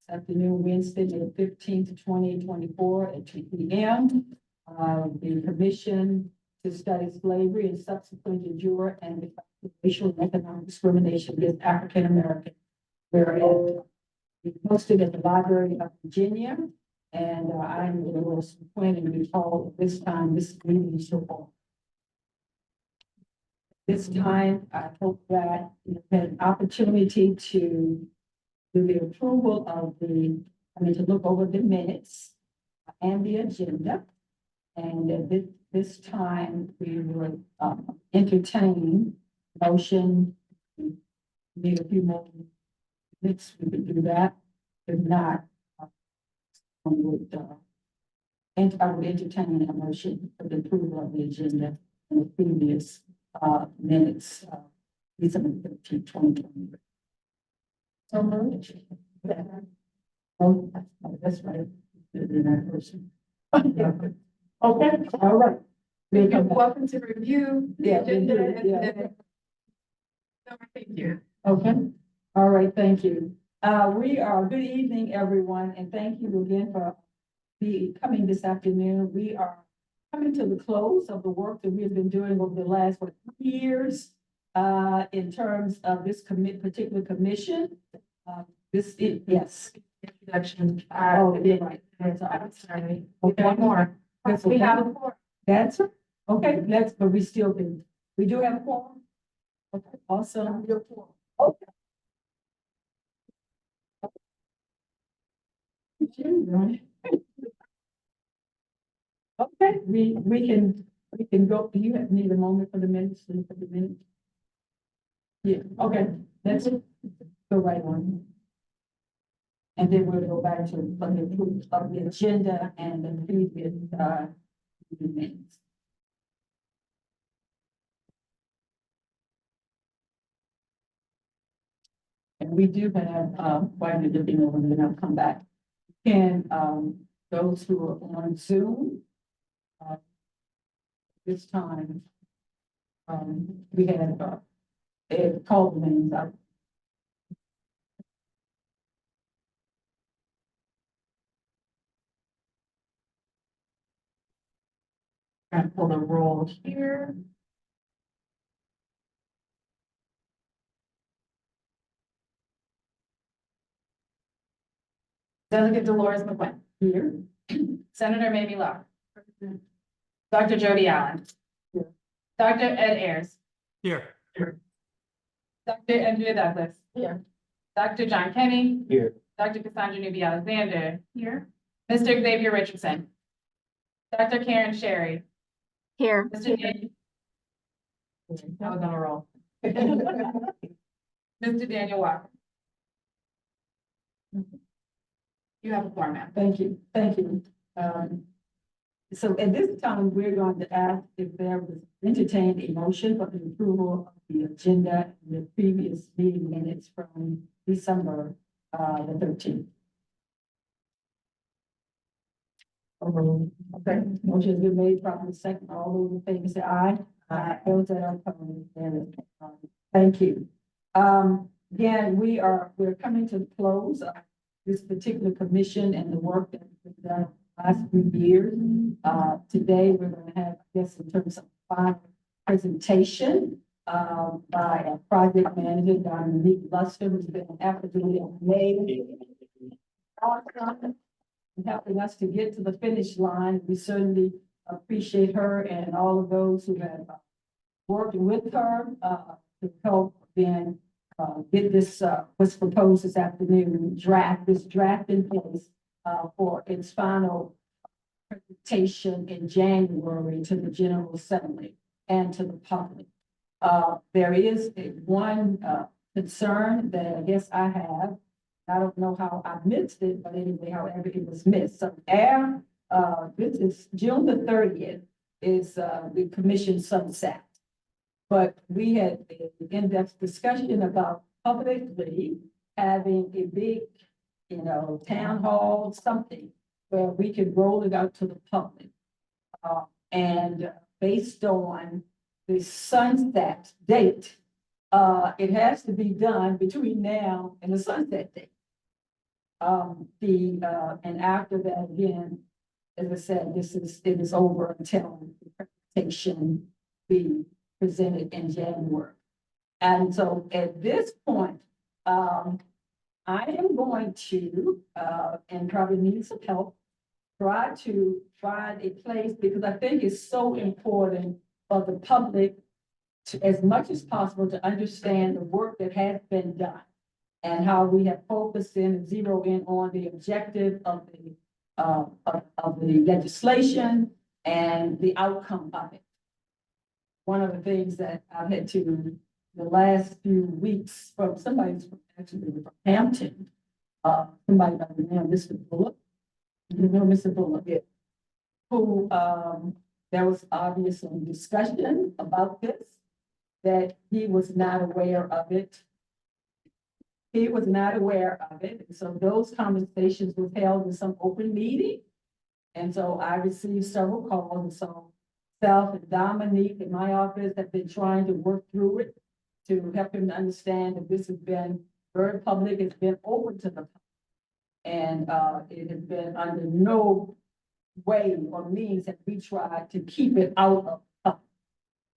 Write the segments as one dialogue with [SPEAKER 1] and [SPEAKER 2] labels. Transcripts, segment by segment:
[SPEAKER 1] afternoon, Wednesday, May 15th, 2024 at 2 p.m. The Commission to Study Slavery and Subsequent Jure and the Racial and Economic Discrimination against African Americans. Whereas we posted at the Library of Virginia, and I am the most planning to be called this time. This meeting is so far. This time, I hope that you had an opportunity to do the approval of to look over the minutes and the agenda. And this time, we will entertain motion. Need a few more minutes, we could do that. If not, I would entertain a motion for the approval of the agenda in the previous minutes, December 13th, 2020. So moved. Oh, that's right. That person. Okay, all right.
[SPEAKER 2] You're welcome to review the
[SPEAKER 1] Yeah,
[SPEAKER 2] agenda.
[SPEAKER 1] yeah.
[SPEAKER 2] Thank you.
[SPEAKER 1] Okay, all right, thank you. Good evening, everyone, and thank you again for coming this afternoon. We are coming to the close of the work that we've been doing over the last 3 years in terms of this particular commission. Yes.
[SPEAKER 2] Introduction.
[SPEAKER 1] Oh, yeah, right. That's all.
[SPEAKER 2] I'm sorry.
[SPEAKER 1] Okay.
[SPEAKER 2] One more.
[SPEAKER 1] That's
[SPEAKER 2] We
[SPEAKER 1] okay.
[SPEAKER 2] have a quorum.
[SPEAKER 1] That's it. Okay, but we still do. We do have a quorum. Okay, awesome. Okay. Okay, we can go. Do you need a moment for the minutes? Yeah, okay, let's go right on. And then we'll go back to the agenda and the previous minutes. And we do have quite a bit over there, and I'll come back. Can those who are on Zoom this time, we have called the names out. And pull the roll here.
[SPEAKER 2] Delegate Dolores McQuinn.
[SPEAKER 1] Here.
[SPEAKER 2] Senator Mamie Locke. Dr. Jody Allen.
[SPEAKER 1] Here.
[SPEAKER 2] Dr. Ed Ayers.
[SPEAKER 3] Here.
[SPEAKER 2] Dr. Andrea Douglas.
[SPEAKER 1] Here.
[SPEAKER 2] Dr. John Kenny.
[SPEAKER 3] Here.
[SPEAKER 2] Dr. Cassandra Newby Alexander. Here. Mr. Xavier Richardson. Dr. Karen Sherry.
[SPEAKER 4] Here.
[SPEAKER 2] Mr. Daniel. I was on a roll. Mr. Daniel Walker. You have a format.
[SPEAKER 1] Thank you, thank you. So at this time, we're going to ask if there was entertained a motion for the approval of the agenda in the previous meeting minutes from December the 13th. Okay, motion has been made, properly second. All those in favor say aye. Aye. Those that are opposed, thank you. Again, we're coming to the close of this particular commission and the work that we've done the last few years. Today, we're going to have, I guess, in terms of final presentation by a project manager, Dominique Luster, who's been absolutely amazing. Awesome. Helping us to get to the finish line. We certainly appreciate her and all of those who have worked with her to help then get this what's proposed this afternoon draft in place for its final presentation in January to the General Assembly and to the public. There is one concern that I guess I have. I don't know how I missed it, but anyway, however it was missed. So this is June the 30th is the commission sunset. But we had an in-depth discussion about publicly having a big, town hall, something where we could roll it out to the public. And based on the sunset date, it has to be done between now and the sunset date. And after that, again, as I said, it is over until the presentation be presented in January. And so at this point, I am going to, and probably need some help, try to find a place, because I think it's so important for the public to, as much as possible, to understand the work that has been done and how we have focused in and zeroed in on the objective of the legislation and the outcome of it. One of the things that I've had to, the last few weeks, from somebody actually from Hampton, somebody by the name of Mr. Bullock, you know Mr. Bullock, yeah, who, there was obviously discussion about this, that he was not aware of it. He was not aware of it. So those conversations were held in some open meeting. And so I received several calls. And so Self and Dominique in my office have been trying to work through it to help him to understand that this has been very public. It's been open to the public. And it has been under no way or means that we tried to keep it out of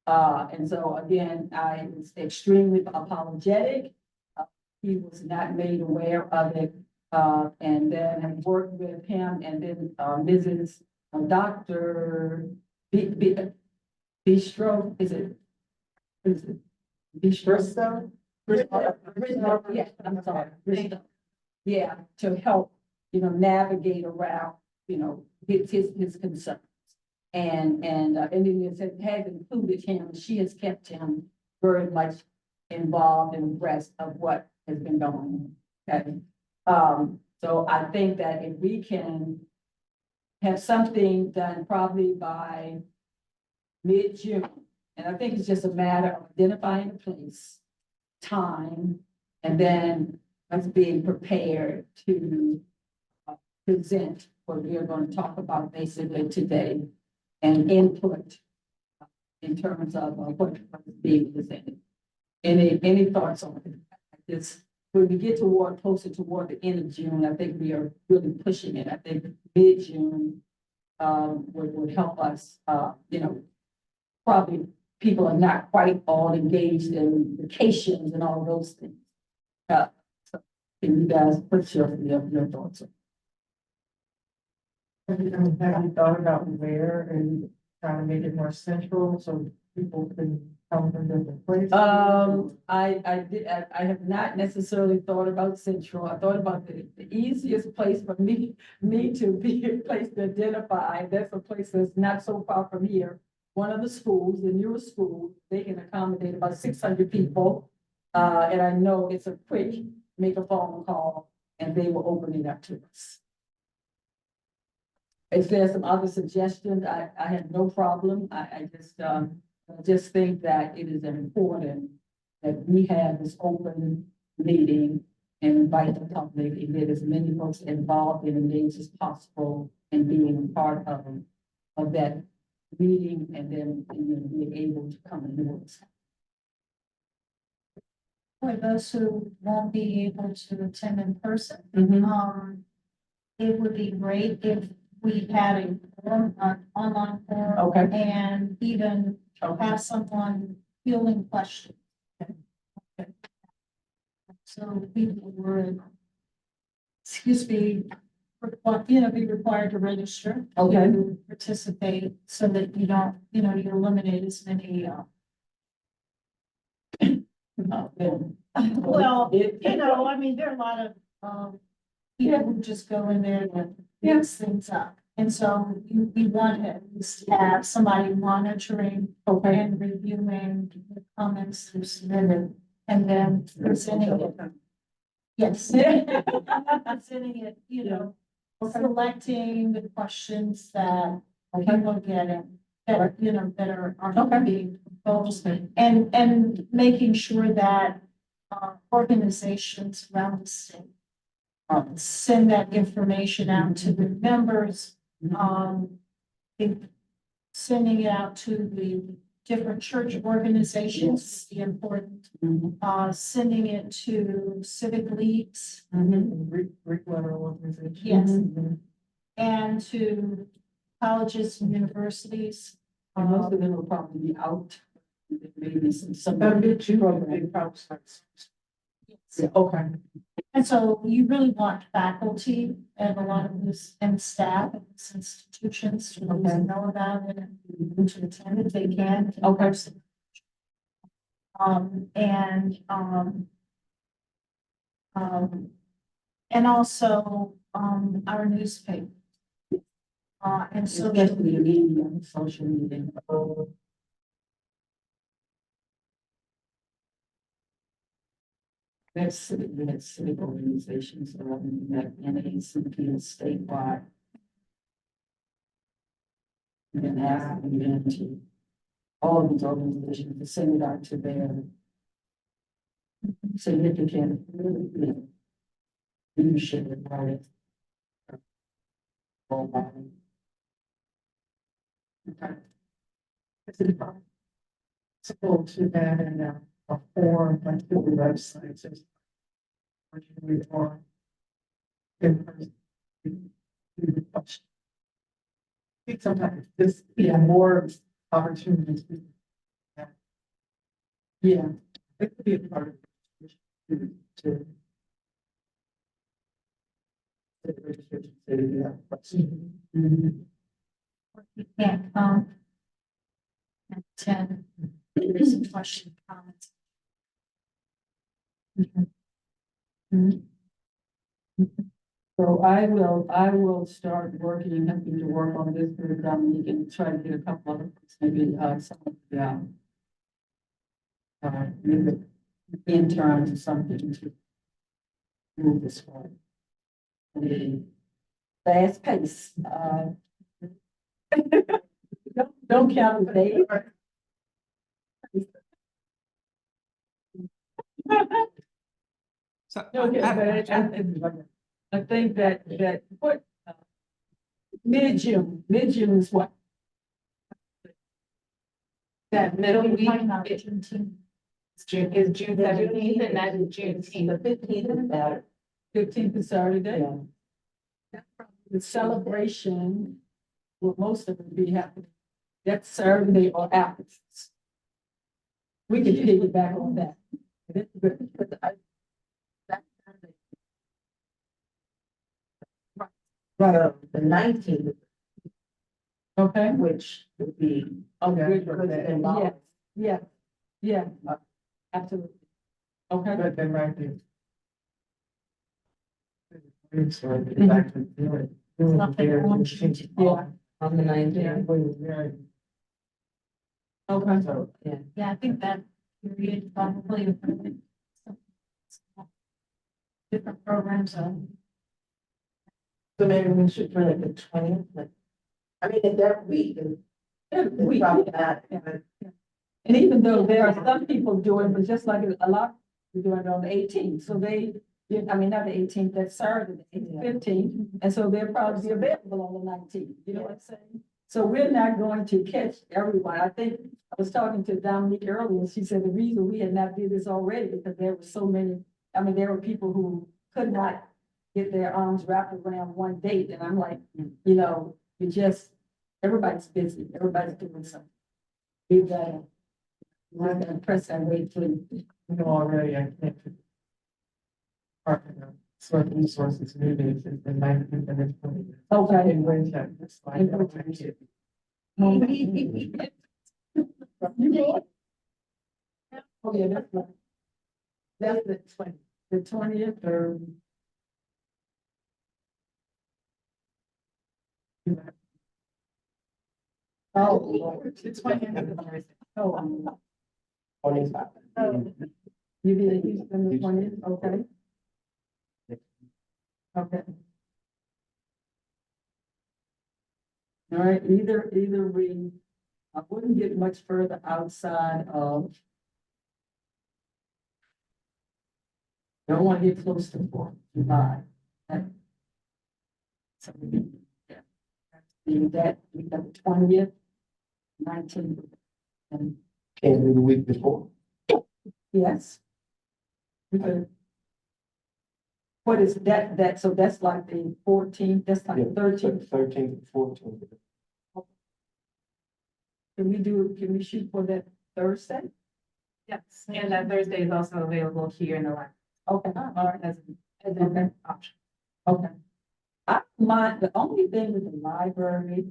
[SPEAKER 1] public. And so again, I was extremely apologetic. He was not made aware of it. And then I worked with him, and then Mrs. Dr. Bistro, is it Bistro? Yeah, I'm sorry. Bristow. Yeah, to help, navigate around, his concerns. And then it has included him. She has kept him very much involved and abreast of what has been going on. Okay. So I think that if we can have something done probably by mid-June, and I think it's just a matter of identifying a place, time, and then us being prepared to present what we are going to talk about basically today, and input in terms of what is being presented. Any thoughts on it? This, when we get closer toward the end of June, I think we are really pushing it. I think mid-June would help us. Probably people are not quite all engaged in vacations and all those things. So can you guys put your thoughts on?
[SPEAKER 3] Have you thought about where and trying to make it more central so people can come from different places?
[SPEAKER 1] I have not necessarily thought about Central. I thought about the easiest place for me to be a place to identify. That's a place that's not so far from here. One of the schools, the newest school, they can accommodate about 600 people. And I know it's a quick, make a phone call, and they will open it up to us. If there's some other suggestions, I have no problem. I just think that it is important that we have this open meeting and invite the public and get as many folks involved and engaged as possible in being a part of that meeting, and then being able to come and do it.
[SPEAKER 4] For those who won't be able to attend in person, it would be great if we had an online forum.
[SPEAKER 1] Okay.
[SPEAKER 4] And even have someone fielding questions. So people would, be required to register.
[SPEAKER 1] Okay.
[SPEAKER 4] To participate, so that you don't, you eliminate as many, well, I mean, there are a lot of, people who just go in there and mix things up. And so we want to at least have somebody monitoring and reviewing the comments that are submitted, and then presenting it. Yes. Presenting it, selecting the questions that people get in, that, that are being proposed, and making sure that organizations around the state send that information out to the members, sending it out to different church organizations, the important,
[SPEAKER 1] Mhm.
[SPEAKER 4] sending it to civic leagues
[SPEAKER 1] Mhm.
[SPEAKER 3] Greek letter organization.
[SPEAKER 4] Yes.
[SPEAKER 3] Mhm.
[SPEAKER 4] and to colleges and universities.
[SPEAKER 1] And most of them will probably be out. Maybe some.
[SPEAKER 3] That'll be two
[SPEAKER 1] program.
[SPEAKER 3] big problems.
[SPEAKER 1] Yeah.
[SPEAKER 3] Okay.
[SPEAKER 4] And so you really want faculty and a lot of this and staff at these institutions to really know about it and to attend if they can.
[SPEAKER 1] Okay.
[SPEAKER 4] And also, our newspaper. And so.
[SPEAKER 1] Especially the media, social media. We had civic organizations, that NAACP statewide. And then ask them to all of these organizations to send it out to their significant, leadership and right.
[SPEAKER 3] Okay. So to add in a form like the website says. What you read for. In person. Do the question. I think sometimes this, more opportunities.
[SPEAKER 1] Yeah.
[SPEAKER 3] It could be a part of. To.
[SPEAKER 1] Mhm.
[SPEAKER 4] You can't come. And attend. There's some question comments.
[SPEAKER 1] So I will start working, having to work on this with Dominique and try to get a couple of, maybe, some of the, maybe interns or something to move this forward. Fast pace, don't count the days.
[SPEAKER 5] So,
[SPEAKER 1] Okay, I think that what, mid-June is what?
[SPEAKER 2] That middle
[SPEAKER 4] We're
[SPEAKER 2] week
[SPEAKER 4] talking about
[SPEAKER 2] is
[SPEAKER 4] Juneteenth.
[SPEAKER 2] June 17th, and that is Juneteenth.
[SPEAKER 1] 15th is better. 15th is Saturday. The celebration will most of it be happening that Saturday or after. We can piggyback on that.
[SPEAKER 6] Right, the 19th,
[SPEAKER 1] Okay.
[SPEAKER 6] which would be.
[SPEAKER 1] Oh, good.
[SPEAKER 6] Good.
[SPEAKER 1] Yeah, yeah, absolutely. Okay.
[SPEAKER 3] But then right there. So I get back to doing.
[SPEAKER 4] Nothing on Juneteenth.
[SPEAKER 1] Yeah.
[SPEAKER 6] On the 19th.
[SPEAKER 1] Okay.
[SPEAKER 3] So,
[SPEAKER 4] Yeah, I think that period probably. Different programs on.
[SPEAKER 6] So maybe we should put it the 20th, like, I mean, if that week is.
[SPEAKER 1] We,
[SPEAKER 6] Probably not, but
[SPEAKER 1] and even though there are some people doing, but just like a lot, we're doing it on the 18th, so they, I mean, not the 18th, that's Saturday, the 15th, and so they'll probably be available on the 19th, you know what I'm saying? So we're not going to catch everyone. I think I was talking to Dominique earlier, and she said the reason we had not did this already, because there were so many, I mean, there were people who could not get their arms wrapped around one date, and I'm like, you know, everybody's busy, everybody's doing something. We're gonna press our way through.
[SPEAKER 3] you know, already I can't. Certain resources needed is the 19th and the 20th.
[SPEAKER 1] Okay.
[SPEAKER 3] In Winchester, that's why I don't take it.
[SPEAKER 1] Oh, yeah, that's the 20th or. Oh,
[SPEAKER 3] It's 20th.
[SPEAKER 1] oh,
[SPEAKER 6] 25.
[SPEAKER 1] you be in Houston the 20th, okay? Okay. All right, either I wouldn't get much further outside of. Don't want to get close to 4th of July. So we got the 20th, 19th. And
[SPEAKER 6] Can't do the week before.
[SPEAKER 1] yes. We could. What is that, so that's like the 14th, that's like the 13th.
[SPEAKER 6] 13th, 14th.
[SPEAKER 1] Can we shoot for that Thursday?
[SPEAKER 2] Yes, and that Thursday is also available here in the lab
[SPEAKER 1] Okay, all right,
[SPEAKER 2] as
[SPEAKER 1] okay,
[SPEAKER 2] an option.
[SPEAKER 1] okay. I don't mind, the only thing with the library.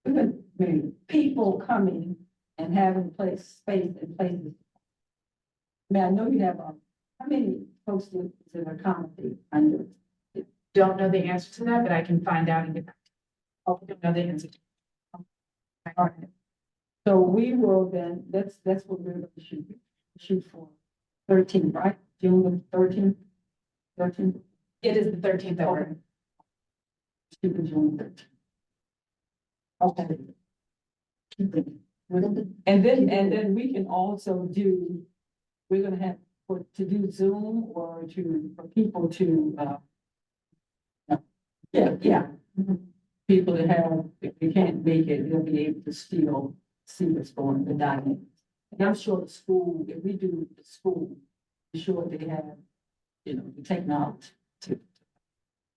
[SPEAKER 1] Even people coming and having space and places. I mean, I know you have, how many folks do it accommodate under?
[SPEAKER 2] Don't know the answer to that, but I can find out and get back. Oh, don't know the answer.
[SPEAKER 1] All right. So we will then, that's what we're going to shoot for 13, right? June 13th? 13th?
[SPEAKER 2] It is the 13th that we're.
[SPEAKER 1] Shoot for June 13th. Okay. And then we can also do, we're gonna have, to do Zoom or for people to, yeah. People that have, if they can't make it, they'll be able to still see what's going on, the dynamics. And I'm sure the school, if we do the school, I'm sure they have, the technology to.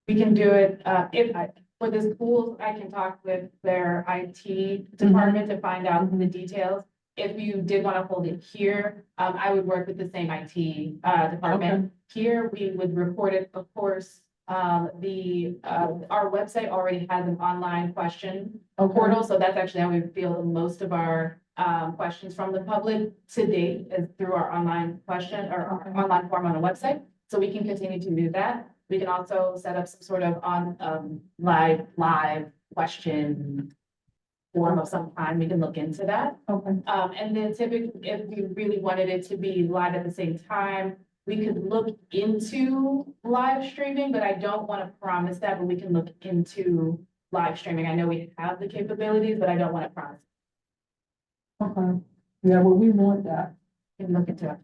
[SPEAKER 2] We can do it, for the schools, I can talk with their IT department to find out the details. If you did want to hold it here, I would work with the same IT department. Here, we would report it, of course. Our website already has an online question portal, so that's actually how we field most of our questions from the public to date is through our online question or our online form on the website. So we can continue to do that. We can also set up some sort of live question form of some kind. We can look into that.
[SPEAKER 1] Okay.
[SPEAKER 2] And then typically, if we really wanted it to be live at the same time, we could look into live streaming, but I don't want to promise that, but we can look into live streaming. I know we have the capabilities, but I don't want to promise.
[SPEAKER 1] Okay. Yeah, well, we want that.
[SPEAKER 2] We can look into it.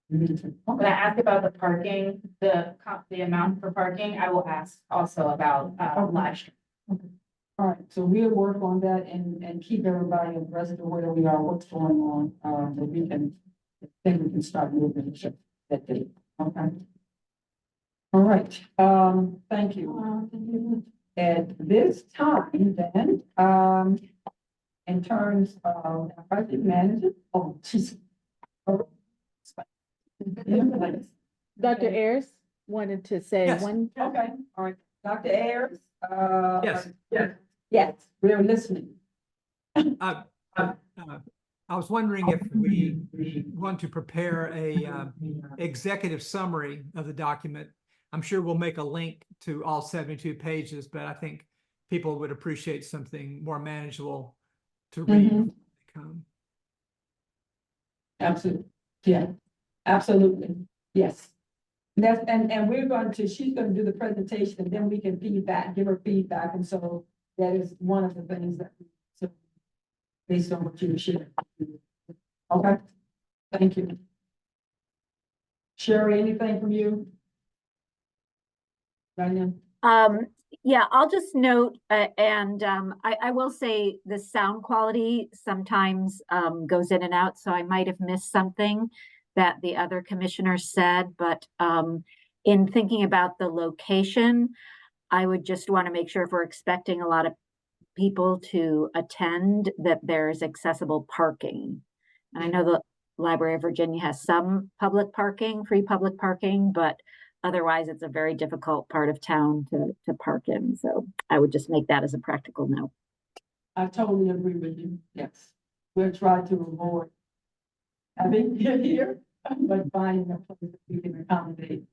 [SPEAKER 2] When I
[SPEAKER 1] Okay.
[SPEAKER 2] ask about the parking, the amount for parking, I will ask also about live stream.
[SPEAKER 1] All right, so we'll work on that and keep everybody abreast of where we are, what's going on, that we can, then we can start moving that day, okay? All right, thank you. At this time, then, in terms of our project manager, oh, geez.
[SPEAKER 5] Dr. Ayers wanted to say
[SPEAKER 7] Yes.
[SPEAKER 5] one.
[SPEAKER 1] Okay, all right, Dr. Ayers,
[SPEAKER 7] Yes.
[SPEAKER 1] yes, we're listening.
[SPEAKER 7] I was wondering if we want to prepare a executive summary of the document. I'm sure we'll make a link to all 72 pages, but I think people would appreciate something more manageable to read.
[SPEAKER 1] Absolutely, yeah, absolutely, yes. That's, and we're going to, she's going to do the presentation, and then we can give her feedback, and so that is one of the things that, so, based on what you shared. Okay, thank you. Sherry, anything from you? Right now?
[SPEAKER 8] Yeah, I'll just note, I will say the sound quality sometimes goes in and out, so I might have missed something that the other commissioners said, but in thinking about the location, I would just want to make sure if we're expecting a lot of people to attend, that there's accessible parking. And I know the Library of Virginia has some public parking, free public parking, but otherwise it's a very difficult part of town to park in. So I would just make that as a practical note.
[SPEAKER 1] I totally agree with you, yes. We'll try to avoid having it here, but finding a place that we can accommodate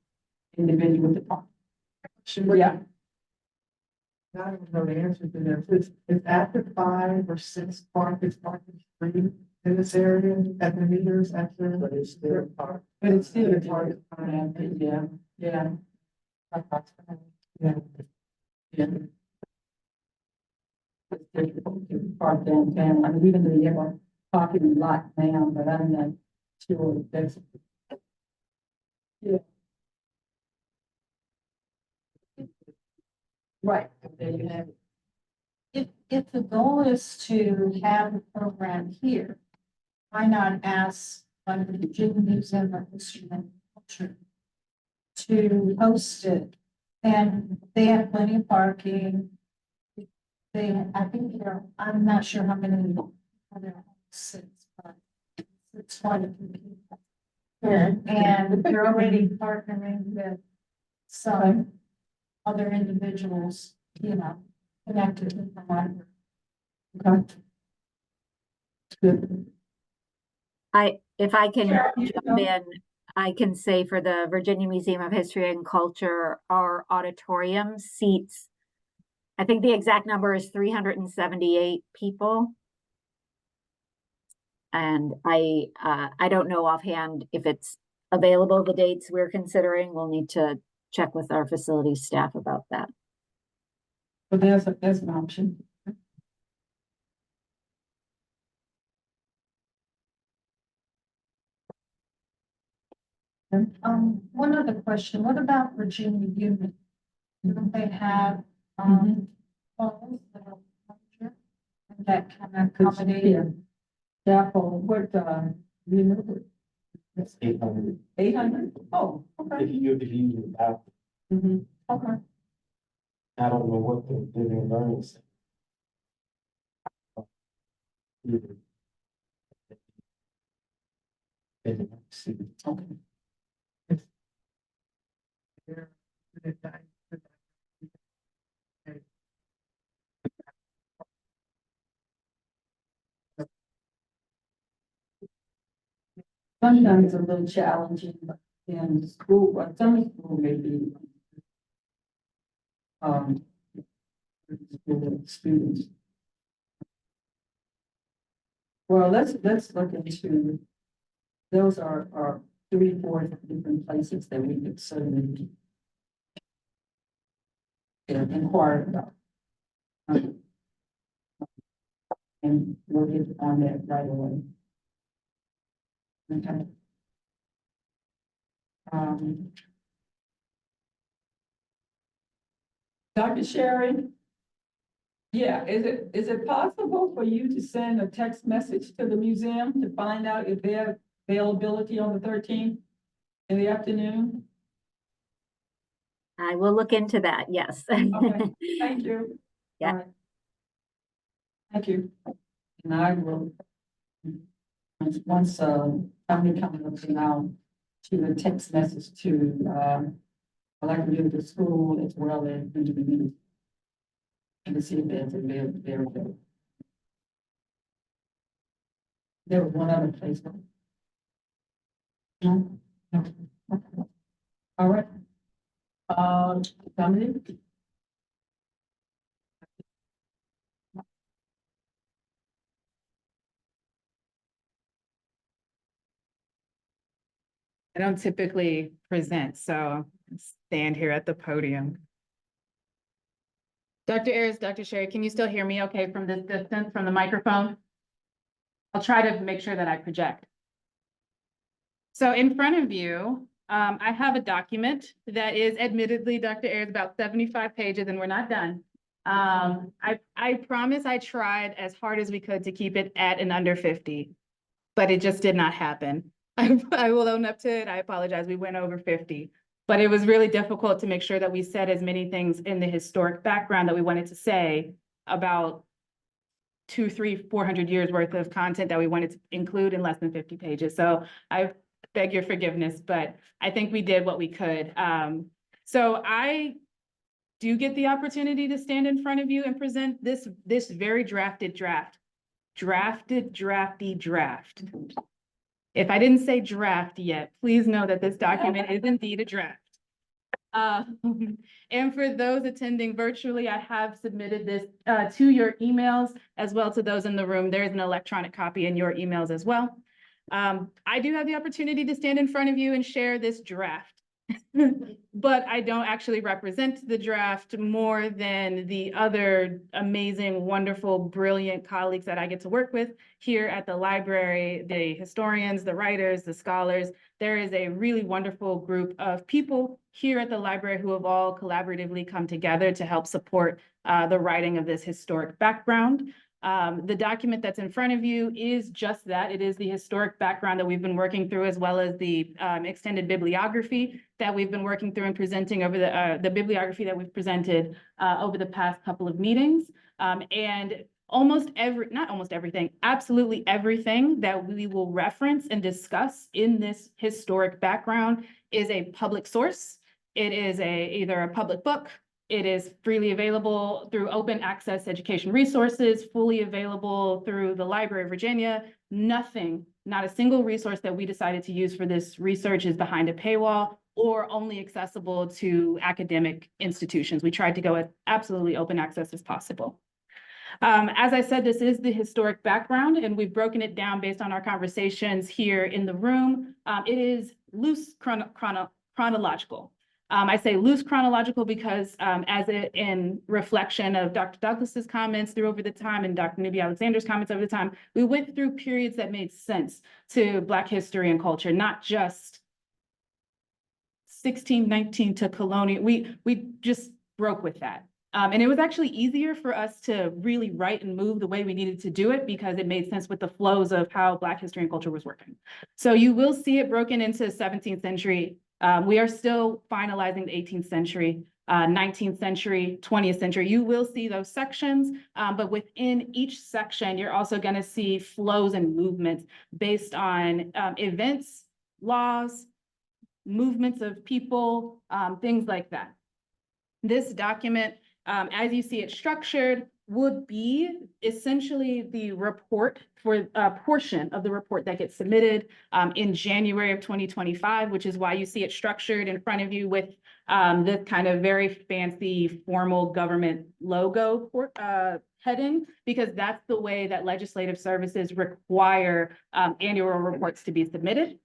[SPEAKER 1] individual with the park. Yeah.
[SPEAKER 3] I don't know the answer to this. Is after 5 or 6 parking free in this area at the meters after? But it's still park.
[SPEAKER 1] But it's still a target, yeah, yeah. Yeah. Yeah. It's difficult to park downtown, I mean, even though you have a parking lot now, but I'm not sure that's. Yeah. Right, there you have it.
[SPEAKER 4] if the goal is to have a program here, why not ask one of the Virginia Museum of History and Culture to host it? And they have plenty of parking. I think I'm not sure how many other seats, but it's quite a few people. And they're already partnering with some other individuals, connected with the library.
[SPEAKER 1] Okay. Good.
[SPEAKER 8] If I can
[SPEAKER 1] Sure, you
[SPEAKER 8] jump
[SPEAKER 1] know.
[SPEAKER 8] in, I can say for the Virginia Museum of History and Culture, our auditorium seats, I think the exact number is 378 people. And I don't know offhand if it's available, the dates we're considering. We'll need to check with our facilities staff about that.
[SPEAKER 1] But there's an option.
[SPEAKER 4] One other question, what about Virginia Union? Don't they have, halls that are larger and that can accommodate?
[SPEAKER 1] Yeah. Chapel, what, you know,
[SPEAKER 9] That's 800.
[SPEAKER 1] 800? Oh, okay.
[SPEAKER 9] If you use the bathroom,
[SPEAKER 1] Mm-hmm. Okay.
[SPEAKER 9] I don't know what the living and learning center.
[SPEAKER 1] Okay. Sometimes it's a little challenging, but in school, but some school may be. School students. Well, let's look into, those are 3-4 different places that we could certainly inquire about. And we'll get on that right away. Okay. Dr. Sherry? Yeah, is it possible for you to send a text message to the museum to find out if they have availability on the 13th in the afternoon?
[SPEAKER 8] I will look into that, yes.
[SPEAKER 1] Okay, thank you.
[SPEAKER 8] Yeah.
[SPEAKER 1] All right. Thank you. And I will, once, somebody comes up to now, to a text message to, I like to do the school as well as into the meeting. And to see if there's available. There was one other place. No? No. Okay. All right. Dominic?
[SPEAKER 10] I don't typically present, so I stand here at the podium. Dr. Ayers, Dr. Sherry, can you still hear me okay from this distance from the microphone? I'll try to make sure that I project. So in front of you, I have a document that is admittedly, Dr. Ayers, about 75 pages and we're not done. I promise I tried as hard as we could to keep it at and under 50, but it just did not happen. I will own up to it. I apologize. We went over 50, but it was really difficult to make sure that we said as many things in the historic background that we wanted to say about 200, 300, 400 years worth of content that we wanted to include in less than 50 pages. So I beg your forgiveness, but I think we did what we could. So I do get the opportunity to stand in front of you and present this very drafted draft. Drafty draft. If I didn't say draft yet, please know that this document is indeed a draft. And for those attending virtually, I have submitted this to your emails as well to those in the room. There is an electronic copy in your emails as well. I do have the opportunity to stand in front of you and share this draft. But I don't actually represent the draft more than the other amazing, wonderful, brilliant colleagues that I get to work with here at the library, the historians, the writers, the scholars. There is a really wonderful group of people here at the library who have all collaboratively come together to help support the writing of this historic background. The document that's in front of you is just that. It is the historic background that we've been working through, as well as the extended bibliography that we've been working through and presenting over the bibliography that we've presented over the past couple of meetings. And not almost everything, absolutely everything that we will reference and discuss in this historic background is a public source. It is either a public book. It is freely available through open access education resources, fully available through the Library of Virginia. Nothing, not a single resource that we decided to use for this research is behind a paywall or only accessible to academic institutions. We tried to go as absolutely open access as possible. As I said, this is the historic background, and we've broken it down based on our conversations here in the room. It is loose chronological. I say loose chronological because in reflection of Dr. Douglas's comments through over the time and Dr. Newby Alexander's comments over the time, we went through periods that made sense to Black history and culture, not just 1619 to colonial. We just broke with that. And it was actually easier for us to really write and move the way we needed to do it because it made sense with the flows of how Black history and culture was working. So you will see it broken into 17th century. We are still finalizing the 18th century, 19th century, 20th century. You will see those sections, but within each section, you're also going to see flows and movements based on events, laws, movements of people, things like that. This document, as you see it structured, would be essentially the report for a portion of the report that gets submitted in January of 2025, which is why you see it structured in front of you with this kind of very fancy formal government logo heading, because that's the way that legislative services require annual reports to be submitted.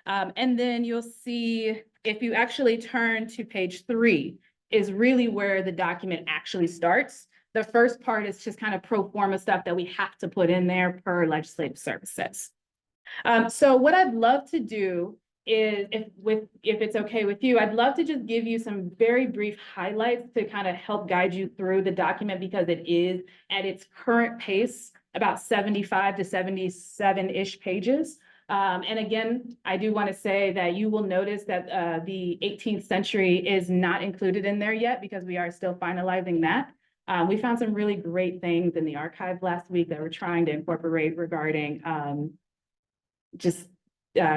[SPEAKER 10] And then you'll see, if you actually turn to page 3, is really where the document actually starts. The first part is just kind of pro forma stuff that we have to put in there per legislative services. So what I'd love to do is, if it's okay with you, I'd love to just give you some very brief highlights to kind of help guide you through the document, because it is at its current pace about 75 to 77-ish pages. And again, I do want to say that you will notice that the 18th century is not included in there yet because we are still finalizing that. We found some really great things in the archive last week that we're trying to incorporate regarding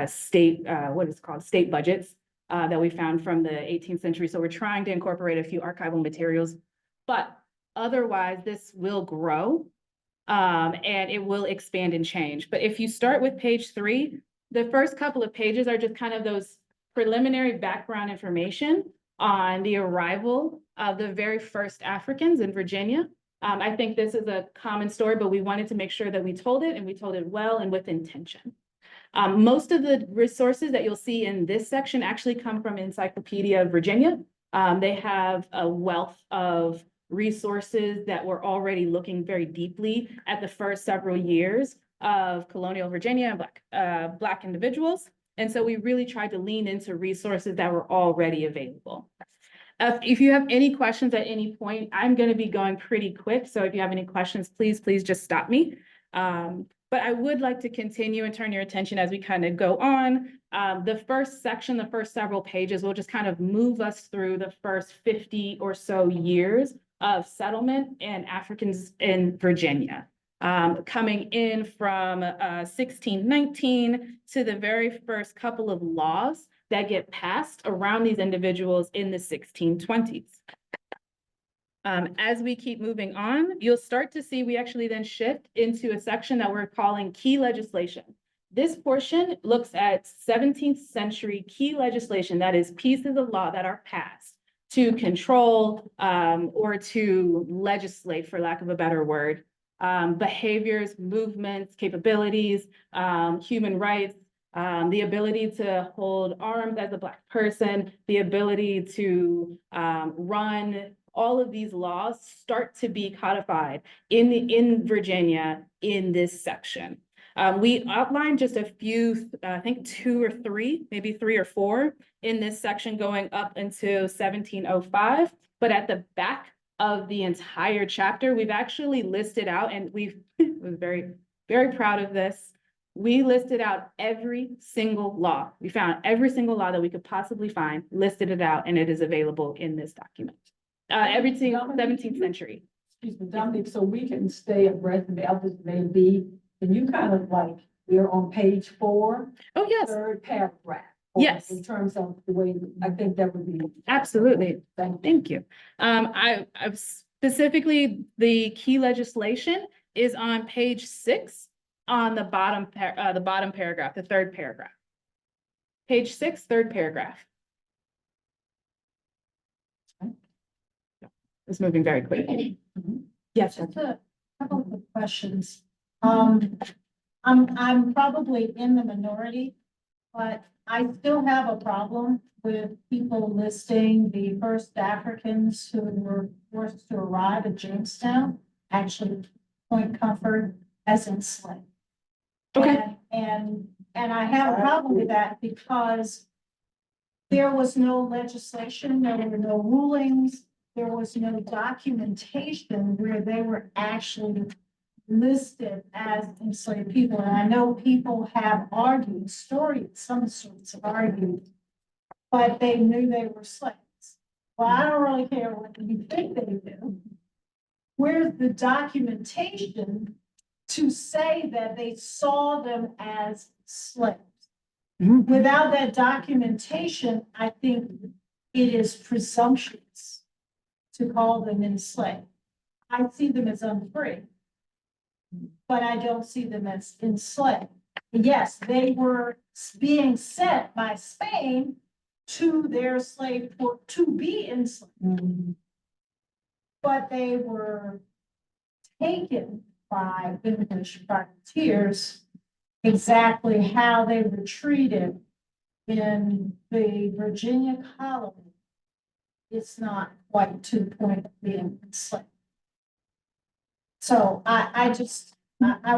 [SPEAKER 10] state budgets that we found from the 18th century. So we're trying to incorporate a few archival materials, but otherwise this will grow. And it will expand and change. But if you start with page 3, the first couple of pages are just kind of those preliminary background information on the arrival of the very first Africans in Virginia. I think this is a common story, but we wanted to make sure that we told it, and we told it well and with intention. Most of the resources that you'll see in this section actually come from Encyclopedia of Virginia. They have a wealth of resources that were already looking very deeply at the first several years of colonial Virginia and Black individuals. And so we really tried to lean into resources that were already available. If you have any questions at any point, I'm going to be going pretty quick. So if you have any questions, please just stop me. But I would like to continue and turn your attention as we kind of go on. The first section, the first several pages, will just kind of move us through the first 50 or so years of settlement and Africans in Virginia, coming in from 1619 to the very first couple of laws that get passed around these individuals in the 1620s. As we keep moving on, you'll start to see we actually then shift into a section that we're calling key legislation. This portion looks at 17th century key legislation, that is pieces of law that are passed to control or to legislate, for lack of a better word, behaviors, movements, capabilities, human rights, the ability to hold arms as a Black person, the ability to run, all of these laws start to be codified in Virginia in this section. We outlined just a few, I think 2 or 3, maybe 3 or 4 in this section going up into 1705, but at the back of the entire chapter, we've actually listed out, and we've was very, very proud of this. We listed out every single law. We found every single law that we could possibly find, listed it out, and it is available in this document. Every single 17th century.
[SPEAKER 1] Excuse me, Dominic, so we can stay abreast of the others may be, and you kind of like, we're on page 4.
[SPEAKER 10] Oh, yes,
[SPEAKER 1] Third paragraph.
[SPEAKER 10] Yes.
[SPEAKER 1] In terms of the way, I think that would be.
[SPEAKER 10] absolutely.
[SPEAKER 1] Thank you.
[SPEAKER 10] Thank you. I've specifically, the key legislation is on page 6 on the bottom paragraph, the 3rd paragraph. Page 6, 3rd paragraph. It's moving very quickly. Yes.
[SPEAKER 4] Just a couple of questions. I'm probably in the minority, but I still have a problem with people listing the first Africans who were forced to arrive at Jamestown, actually Point Comfort, as enslaved.
[SPEAKER 10] Okay.
[SPEAKER 4] And I have a problem with that because there was no legislation, there were no rulings, there was no documentation where they were actually listed as enslaved people. And I know people have argued, some sorts of argued, but they knew they were slaves. Well, I don't really care what you think they do. Where's the documentation to say that they saw them as slaves?
[SPEAKER 10] Mhm.
[SPEAKER 4] Without that documentation, I think it is presumptuous to call them enslaved. I see them as unfree, but I don't see them as enslaved. Yes, they were being sent by Spain to their slave port to be enslaved, but they were taken by English privateers exactly how they were treated in the Virginia colony. It's not quite to the point of being enslaved. So I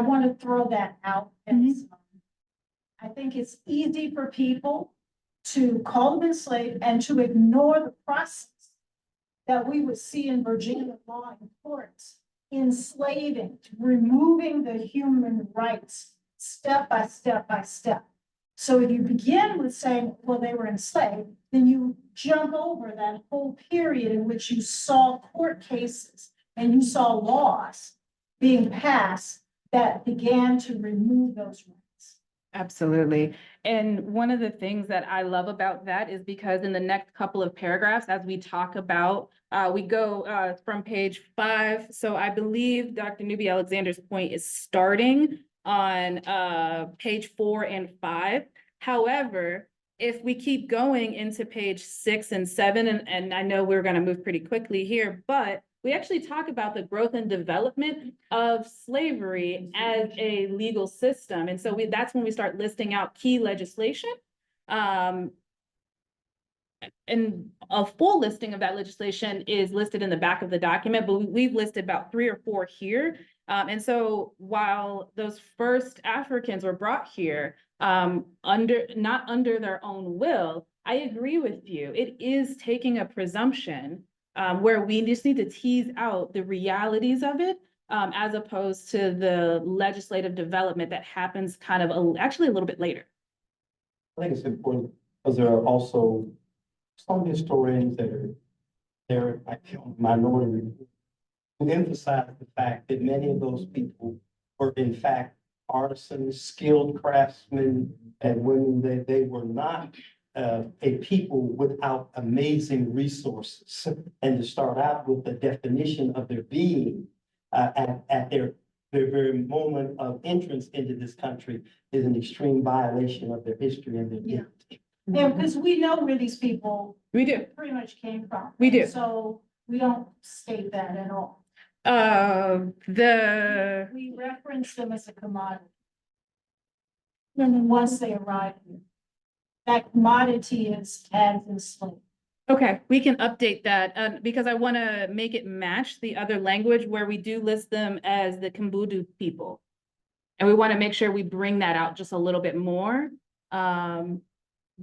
[SPEAKER 4] want to throw that out. As, I think it's easy for people to call them enslaved and to ignore the process that we would see in Virginia law and courts, enslaving, removing the human rights step by step by step. So if you begin with saying, well, they were enslaved, then you jump over that whole period in which you saw court cases and you saw laws being passed that began to remove those rights.
[SPEAKER 10] Absolutely. And one of the things that I love about that is because in the next couple of paragraphs, as we talk about, we go from page 5. So I believe Dr. Newby Alexander's point is starting on page 4 and 5. However, if we keep going into page 6 and 7, and I know we're going to move pretty quickly here, but we actually talk about the growth and development of slavery as a legal system. And so that's when we start listing out key legislation. And a full listing of that legislation is listed in the back of the document, but we've listed about 3 or 4 here. And so while those first Africans were brought here not under their own will, I agree with you. It is taking a presumption where we just need to tease out the realities of it, as opposed to the legislative development that happens kind of actually a little bit later.
[SPEAKER 9] I think it's important because there are also some historians that are I feel minority who emphasize the fact that many of those people were in fact artisans, skilled craftsmen, and women. They were not a people without amazing resources. And to start out with the definition of their being at their very moment of entrance into this country is an extreme violation of their history and their identity.
[SPEAKER 4] Yeah, because we know where these people
[SPEAKER 10] We do.
[SPEAKER 4] pretty much came from.
[SPEAKER 10] We do.
[SPEAKER 4] So we don't state that at all.
[SPEAKER 10] The
[SPEAKER 4] We reference them as a commodity. once they arrive here. That commodity is as enslaved.
[SPEAKER 10] Okay, we can update that, because I want to make it match the other language where we do list them as the Kumbudu people. And we want to make sure we bring that out just a little bit more, or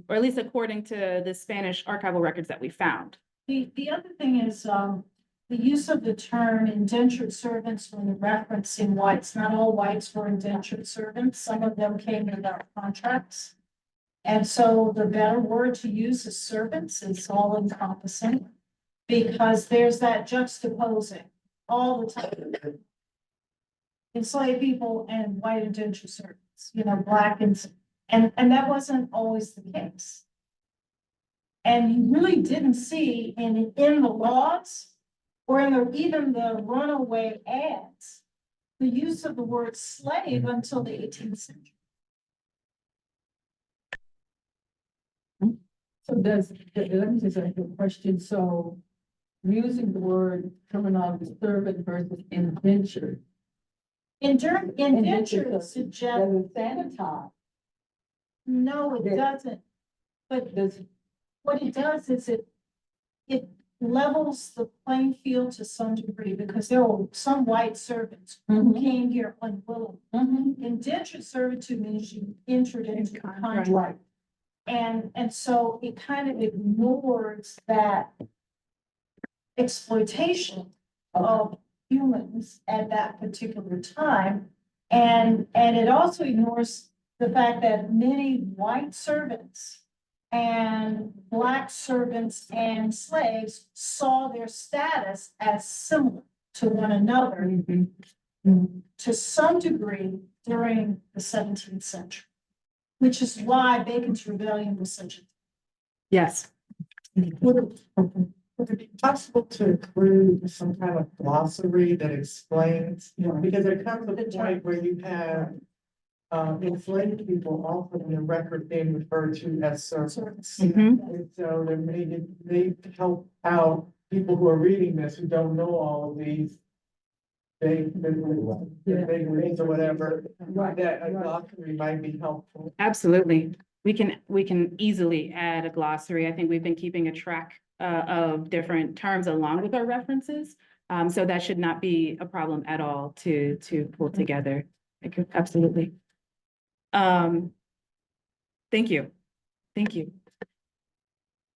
[SPEAKER 10] at least according to the Spanish archival records that we found.
[SPEAKER 4] The other thing is, the use of the term indentured servants when referencing whites, not all whites were indentured servants. Some of them came without contracts. And so the better word to use is servants, is all encompassing. Because there's that juxtaposing all the time. Enslaved people and white indentured servants, black and that wasn't always the case. And you really didn't see in the laws or even the runaway ads, the use of the word slave until the 18th century.
[SPEAKER 1] So let me just ask you a question. So using the word terminology servant versus indentured.
[SPEAKER 4] Indentured suggests,
[SPEAKER 1] Does it sanitize?
[SPEAKER 4] no, it doesn't. But what it does is it levels the playing field to some degree because there were some white servants who came here unwillingly. Indentured servitude means you entered into a contract.
[SPEAKER 1] Right.
[SPEAKER 4] And so it kind of ignores that exploitation of humans at that particular time. And it also ignores the fact that many white servants and black servants and slaves saw their status as similar to one another to some degree during the 17th century, which is why Bacon's Rebellion was such a.
[SPEAKER 10] Yes.
[SPEAKER 3] Would it be possible to include some kind of glossary that explains, because there comes a point where you have enslaved people often in the record being referred to as servants. And so there may help out people who are reading this who don't know all of these vagaries or whatever, that a glossary might be helpful.
[SPEAKER 10] Absolutely. We can easily add a glossary. I think we've been keeping a track of different terms along with our references. So that should not be a problem at all to pull together. Absolutely. Thank you. Thank you.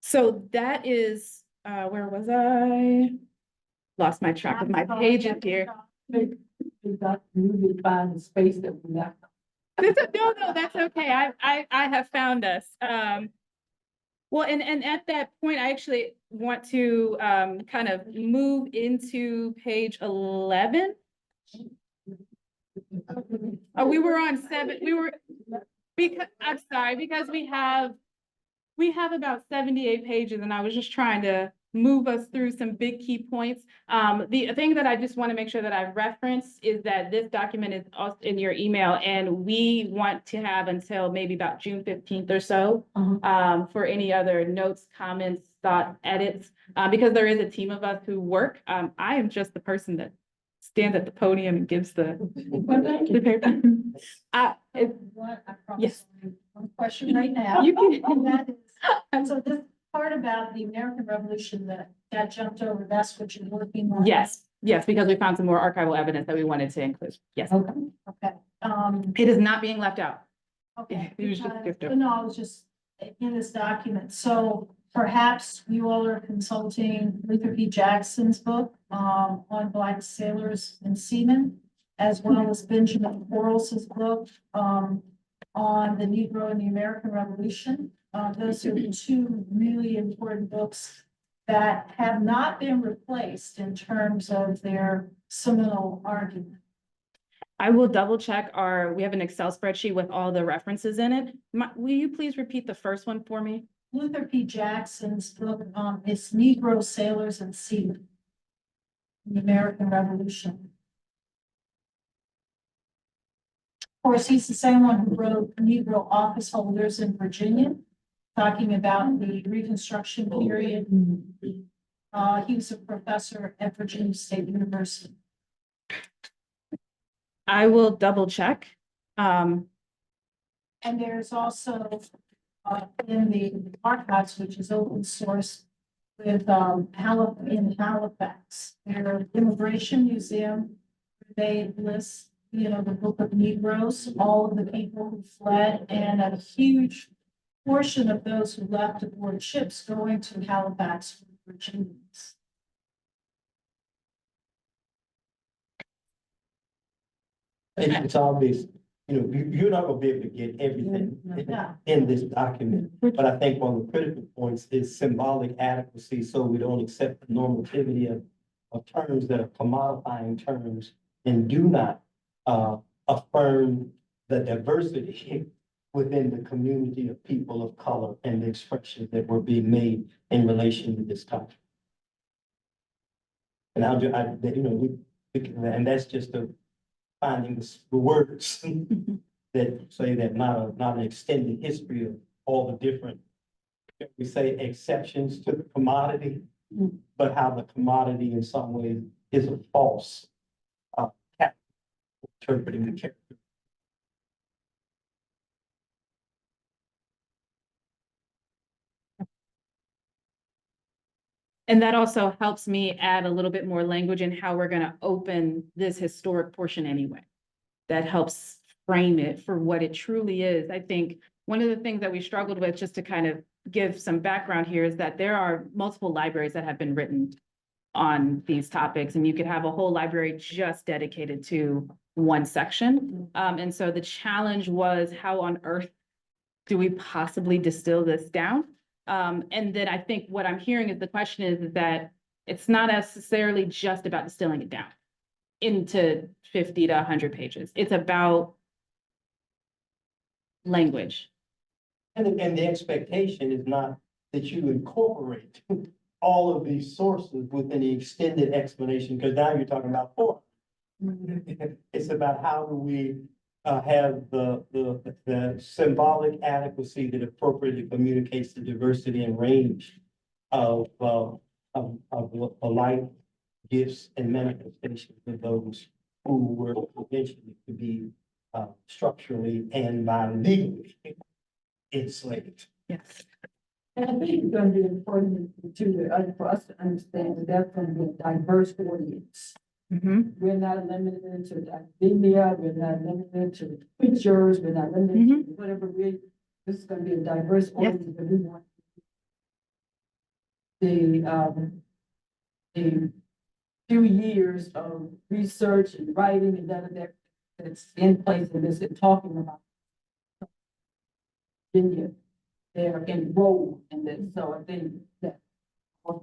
[SPEAKER 10] So that is, where was I? Lost my track of my pages here.
[SPEAKER 1] You did find the space that we left.
[SPEAKER 10] No, that's okay. I have found us. Well, and at that point, I actually want to kind of move into page 11. Oh, we were on 7. Because I'm sorry, because we have about 78 pages, and I was just trying to move us through some big key points. The thing that I just want to make sure that I reference is that this document is also in your email, and we want to have until maybe about June 15th or so for any other notes, comments, thoughts, edits, because there is a team of us who work. I am just the person that stands at the podium and gives the paper. Yes.
[SPEAKER 4] One question right now.
[SPEAKER 10] You can.
[SPEAKER 4] And that is, so this part about the American Revolution that got jumped over, that's what you're working on?
[SPEAKER 10] Yes, because we found some more archival evidence that we wanted to include. Yes.
[SPEAKER 4] Okay.
[SPEAKER 10] It is not being left out.
[SPEAKER 4] Okay.
[SPEAKER 10] It was just
[SPEAKER 4] because-
[SPEAKER 10] skipped over.
[SPEAKER 4] but no, I was just in this document. So perhaps you all are consulting Luther P. Jackson's book on Black sailors and seamen, as well as Benjamin Quarles's book on the Negro and the American Revolution. Those are the two really important books that have not been replaced in terms of their seminal argument.
[SPEAKER 10] I will double check we have an Excel spreadsheet with all the references in it. Will you please repeat the first one for me?
[SPEAKER 4] Luther P. Jackson's book is Negro Sailors and Seamen, the American Revolution. Of course, he's the same one who wrote Negro Office Holders in Virginia, talking about the Reconstruction period. He was a professor at Virginia State University.
[SPEAKER 10] I will double check.
[SPEAKER 4] And there's also, in the archives, which is open source with, in Halifax, their immigration museum, they list, the Book of Negroes, all of the people who fled, and a huge portion of those who left aboard ships going to Halifax, Virginia.
[SPEAKER 9] It's obvious, you're not gonna be able to get everything
[SPEAKER 4] Yeah.
[SPEAKER 9] in this document. But I think one of the critical points is symbolic adequacy, so we don't accept the normativity of terms that are commodifying terms and do not affirm the diversity within the community of people of color and the expressions that were being made in relation to this topic. And and that's just finding the words that say that not an extended history of all the different, we say, exceptions to the commodity, but how the commodity in some ways is a false interpreting the character.
[SPEAKER 10] And that also helps me add a little bit more language in how we're gonna open this historic portion anyway. That helps frame it for what it truly is. I think one of the things that we struggled with, just to kind of give some background here, is that there are multiple libraries that have been written on these topics, and you could have a whole library just dedicated to one section. And so the challenge was, how on earth do we possibly distill this down? And then I think what I'm hearing is the question is that it's not necessarily just about distilling it down into 50 to 100 pages. It's about language.
[SPEAKER 9] And the expectation is not that you incorporate all of these sources within the extended explanation, because now you're talking about form. It's about how do we have the symbolic adequacy that appropriately communicates the diversity and range of life, gifts, and manifestations of those who were eventually to be structurally and by legally enslaved.
[SPEAKER 10] Yes.
[SPEAKER 1] And I think it's gonna be important for us to understand that that's gonna be a diverse audience. We're not limited to academia, we're not limited to preachers, we're not limited to whatever this is gonna be a diverse audience that we want. The few years of research and writing and that's in place in this and talking about Virginia, they're enrolled in this, so I think that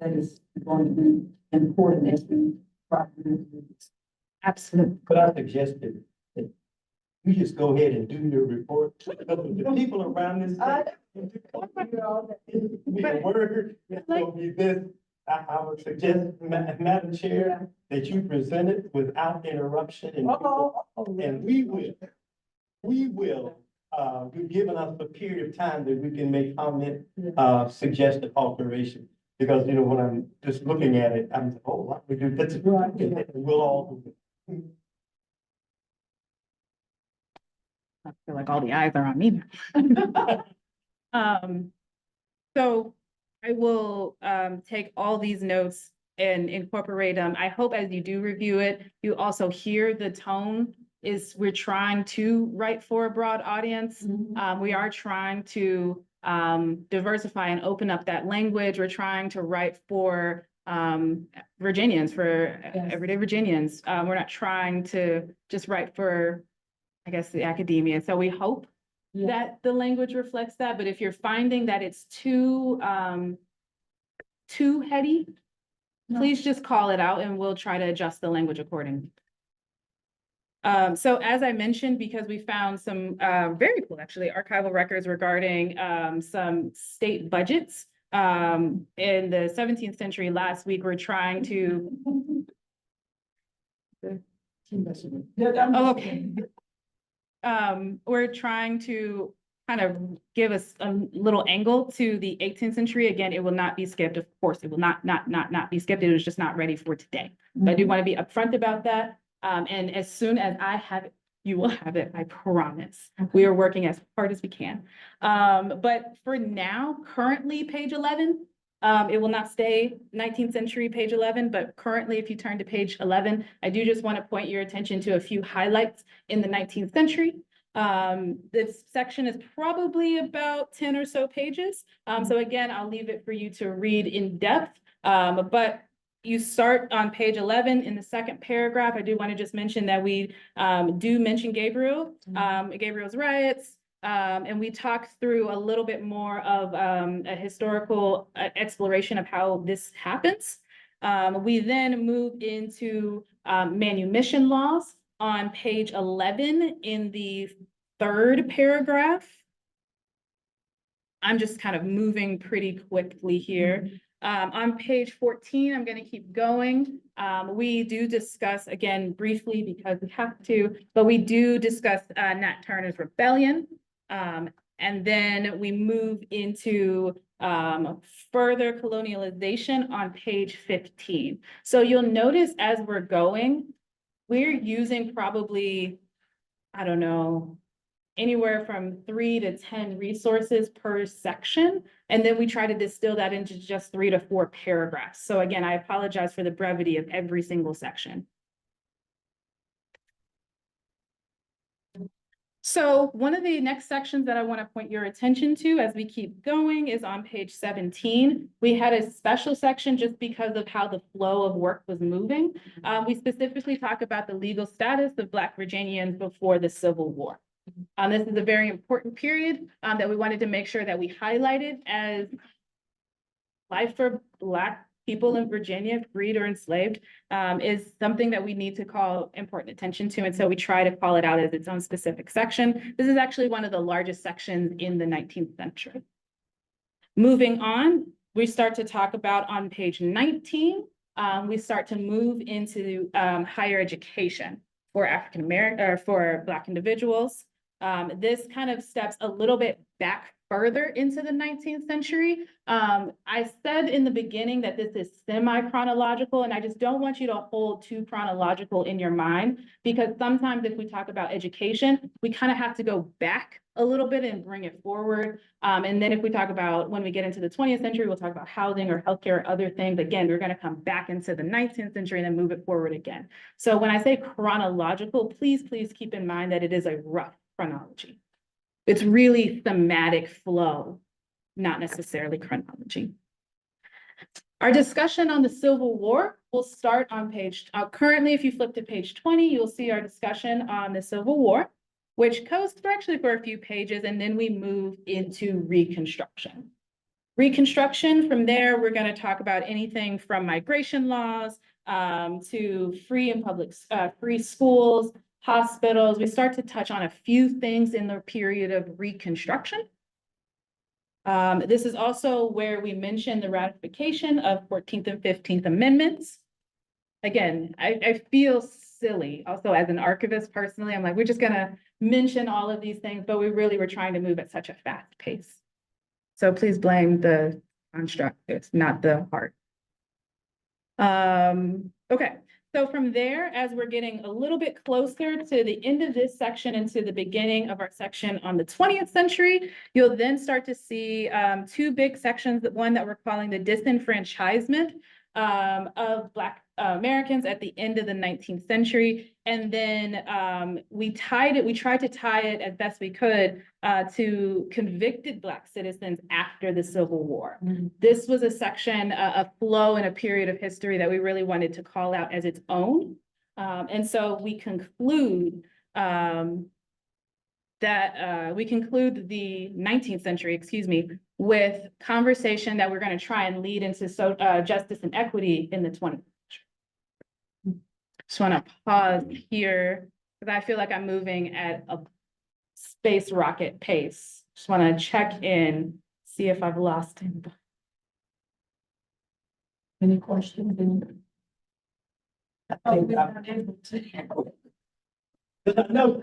[SPEAKER 1] is going to be important as we try to do this.
[SPEAKER 10] Absolutely.
[SPEAKER 9] But I suggested that you just go ahead and do your report. The people around this. Be a word, it's gonna be this. I would suggest, Madam Chair, that you present it without interruption and we will, you've given us a period of time that we can make comment, suggested alteration. Because, when I'm just looking at it, I'm, what we do, that's right, we'll all.
[SPEAKER 10] I feel like all the eyes are on me. So I will take all these notes and incorporate them. I hope as you do review it, you also hear the tone is we're trying to write for a broad audience. We are trying to diversify and open up that language. We're trying to write for Virginians, for everyday Virginians. We're not trying to just write for, I guess, the academia. So we hope that the language reflects that, but if you're finding that it's too heady, please just call it out and we'll try to adjust the language accordingly. So as I mentioned, because we found some very cool, actually, archival records regarding some state budgets in the 17th century. Last week, we're trying to. Oh, okay. We're trying to kind of give us a little angle to the 18th century. Again, it will not be skipped. Of course, it will not be skipped. It was just not ready for today. But I do want to be upfront about that. And as soon as I have You will have it, I promise. We are working as hard as we can. But for now, currently, page 11, it will not stay 19th century, page 11, but currently, if you turn to page 11, I do just want to point your attention to a few highlights in the 19th century. This section is probably about 10 or so pages. So again, I'll leave it for you to read in depth. But you start on page 11 in the second paragraph. I do want to just mention that we do mention Gabriel's riots, and we talk through a little bit more of a historical exploration of how this happens. We then move into manumission laws on page 11 in the third paragraph. I'm just kind of moving pretty quickly here. On page 14, I'm going to keep going. We do discuss, again, briefly because we have to, but we do discuss Nat Turner's rebellion. And then we move into further colonialization on page 15. So you'll notice as we're going, we're using probably, I don't know, anywhere from 3 to 10 resources per section. And then we try to distill that into just 3 to 4 paragraphs. So again, I apologize for the brevity of every single section. So one of the next sections that I want to point your attention to as we keep going is on page 17. We had a special section just because of how the flow of work was moving. We specifically talk about the legal status of Black Virginians before the Civil War. This is a very important period that we wanted to make sure that we highlighted as life for Black people in Virginia, freed or enslaved, is something that we need to call important attention to. And so we try to call it out as its own specific section. This is actually one of the largest sections in the 19th century. Moving on, we start to talk about on page 19, we start to move into higher education for African American or for Black individuals. This kind of steps a little bit back further into the 19th century. I said in the beginning that this is semi-chronological, and I just don't want you to hold too chronological in your mind, because sometimes if we talk about education, we kind of have to go back a little bit and bring it forward. And then if we talk about when we get into the 20th century, we'll talk about housing or healthcare or other things. Again, we're going to come back into the 19th century and then move it forward again. So when I say chronological, please keep in mind that it is a rough chronology. It's really thematic flow, not necessarily chronology. Our discussion on the Civil War will start on page, currently, if you flip to page 20, you'll see our discussion on the Civil War, which goes actually for a few pages, and then we move into Reconstruction. Reconstruction, from there, we're going to talk about anything from migration laws to free and public, free schools, hospitals. We start to touch on a few things in the period of Reconstruction. This is also where we mention the ratification of 14th and 15th Amendments. Again, I feel silly also as an archivist personally. I'm like, we're just gonna mention all of these things, but we really were trying to move at such a fast pace. So please blame the construct, it's not the heart. Okay. So from there, as we're getting a little bit closer to the end of this section and to the beginning of our section on the 20th century, you'll then start to see two big sections, one that we're calling the disenfranchisement of Black Americans at the end of the 19th century. And then we tried to tie it as best we could to convicted Black citizens after the Civil War. Mm-hmm. This was a section, a flow in a period of history that we really wanted to call out as its own. And so we conclude we conclude the 19th century, excuse me, with conversation that we're going to try and lead into justice and equity in the 20th century. Just want to pause here because I feel like I'm moving at a space rocket pace. Just want to check in, see if I've lost him.
[SPEAKER 1] Any questions?
[SPEAKER 3] Oh, we are able to.
[SPEAKER 9] No.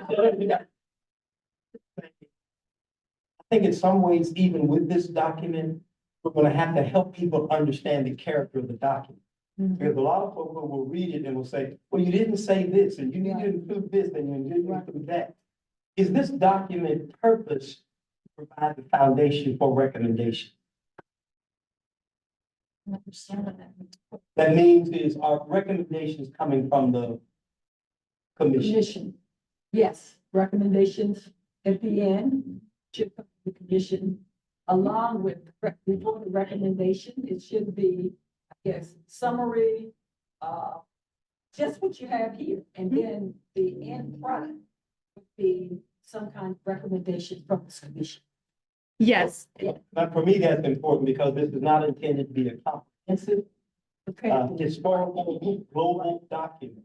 [SPEAKER 9] I think in some ways, even with this document, we're going to have to help people understand the character of the document. Because a lot of folks will read it and will say, well, you didn't say this, and you need to include this, and you didn't include that. Is this document purpose to provide the foundation for recommendation?
[SPEAKER 4] Understand what that means.
[SPEAKER 9] That means is our recommendations coming from the commission.
[SPEAKER 1] Commission, yes, recommendations at the end, should come from the commission, along with, before the recommendation, it should be, I guess, summary, just what you have here, and then the end product would be some kind of recommendation from this commission.
[SPEAKER 10] Yes,
[SPEAKER 9] Now, for me, that's important because this is not intended to be a comprehensive,
[SPEAKER 1] Okay,
[SPEAKER 9] historical, global document.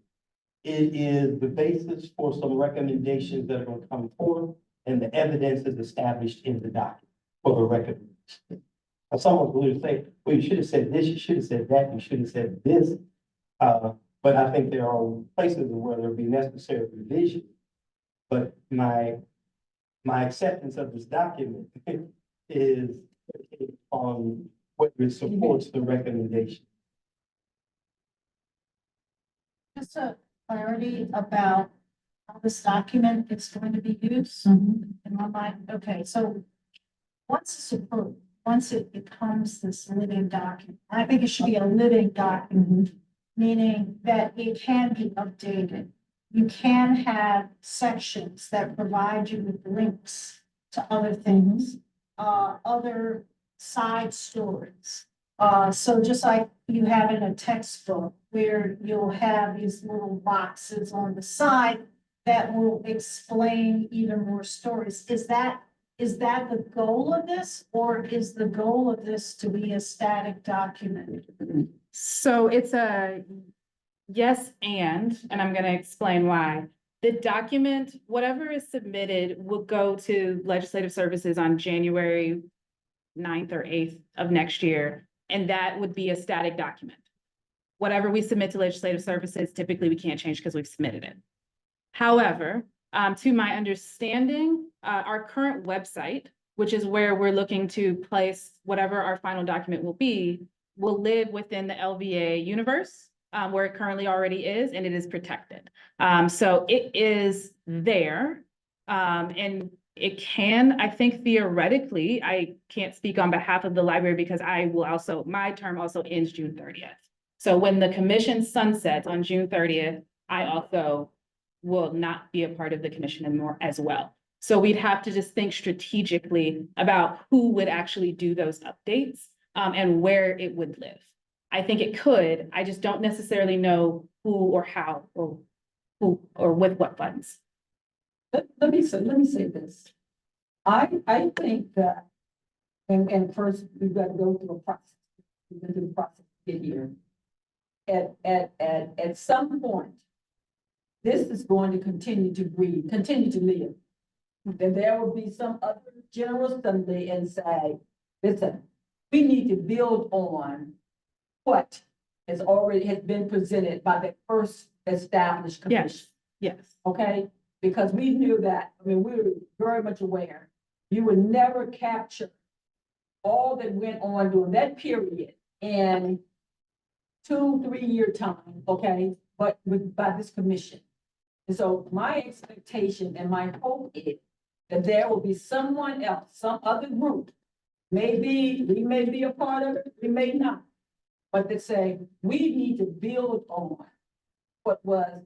[SPEAKER 9] It is the basis for some recommendations that are going to come forward, and the evidence is established in the document for the recommendation. Now, someone will say, well, you should have said this, you should have said that, you should have said this. But I think there are places where there will be necessary revision. But my acceptance of this document is on whether it supports the recommendation.
[SPEAKER 4] Just a clarity about how this document is going to be used
[SPEAKER 1] Mhm.
[SPEAKER 4] in my mind. Okay, so once it's approved, once it becomes this living document, I think it should be a living document, meaning that it can be updated. You can have sections that provide you with links to other things, other side stories. So just like you have in a textbook where you'll have these little boxes on the side that will explain even more stories. Is that the goal of this, or is the goal of this to be a static document?
[SPEAKER 10] so it's a yes, and I'm gonna explain why. The document, whatever is submitted, will go to Legislative Services on January 9th or 8th of next year, and that would be a static document. Whatever we submit to Legislative Services, typically we can't change because we've submitted it. However, to my understanding, our current website, which is where we're looking to place whatever our final document will be, will live within the LVA universe, where it currently already is, and it is protected. So it is there, and it can, I think theoretically, I can't speak on behalf of the library because I will also, my term also ends June 30th. So when the commission sunsets on June 30th, I also will not be a part of the commission anymore as well. So we'd have to just think strategically about who would actually do those updates, and where it would live. I think it could, I just don't necessarily know who or how or who or with what funds.
[SPEAKER 1] Let me say this. I think that, and first, we've got to go through a process. We've been through the process to get here. At some point, this is going to continue to breathe, continue to live. Then there will be some other general assembly and say, listen, we need to build on what has been presented by the first established commission.
[SPEAKER 10] Yes.
[SPEAKER 1] Okay, because we knew that, I mean, we were very much aware, you would never capture all that went on during that period in 2-3 year time, okay, but by this commission. And so my expectation and my hope is that there will be someone else, some other group, maybe, we may be a part of it, we may not, but that say, we need to build on what was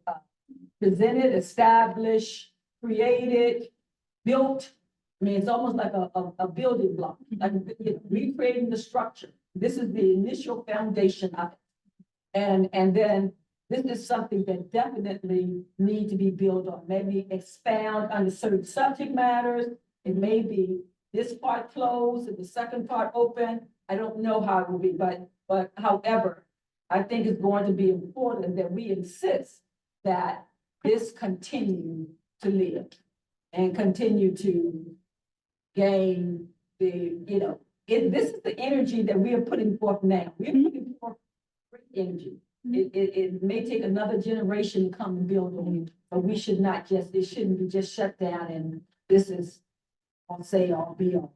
[SPEAKER 1] presented, established, created, built. I mean, it's almost like a building block, like, you know, recreating the structure. This is the initial foundation of it. And then this is something that definitely need to be built on, maybe expound on certain subject matters. It may be this part closed and the second part open. I don't know how it will be, but however, I think it's going to be important that we insist that this continue to live and continue to gain the, you know, this is the energy that we are putting forth now. We're putting forth great energy. It may take another generation to come and build on it, but we should not just, it shouldn't be just shut down and this is, I'll say, all be all.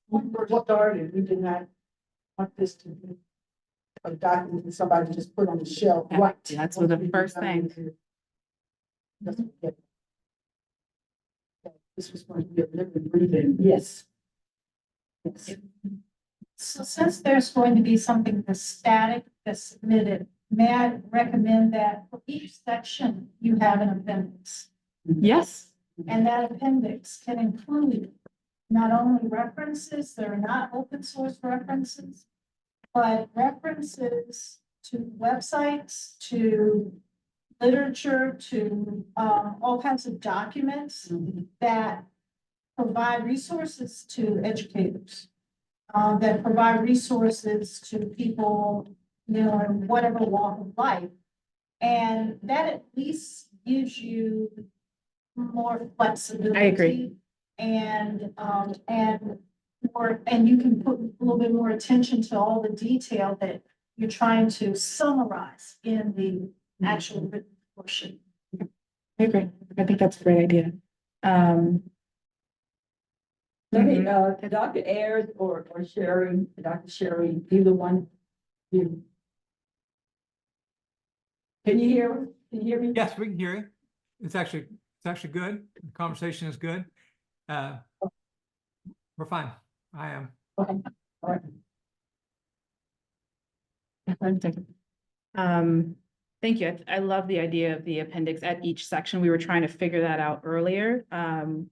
[SPEAKER 3] When we started, we did not want this to be
[SPEAKER 6] a document that somebody just put on the shelf.
[SPEAKER 10] Yeah, that's what the first thing.
[SPEAKER 6] That's what- This was going to be a living, breathing.
[SPEAKER 1] Yes. Yes.
[SPEAKER 4] So since there's going to be something that's static, that's submitted, may I recommend that for each section, you have an appendix?
[SPEAKER 10] Yes,
[SPEAKER 4] And that appendix can include not only references that are not open source references, but references to websites, to literature, to all kinds of documents that provide resources to educators, that provide resources to people, you know, in whatever walk of life. And that at least gives you more flexibility.
[SPEAKER 10] I agree.
[SPEAKER 4] And more, and you can put a little bit more attention to all the detail that you're trying to summarize in the actual written portion.
[SPEAKER 10] I agree. I think that's a great idea.
[SPEAKER 1] Let me, Dr. Ayers or Sherry, Dr. Sherry, either one, you. Can you hear us? Can you hear me?
[SPEAKER 7] Yes, we can hear you. It's actually good. The conversation is good. We're fine. I am.
[SPEAKER 1] Okay. All right.
[SPEAKER 10] Thank you. I love the idea of the appendix at each section. We were trying to figure that out earlier. And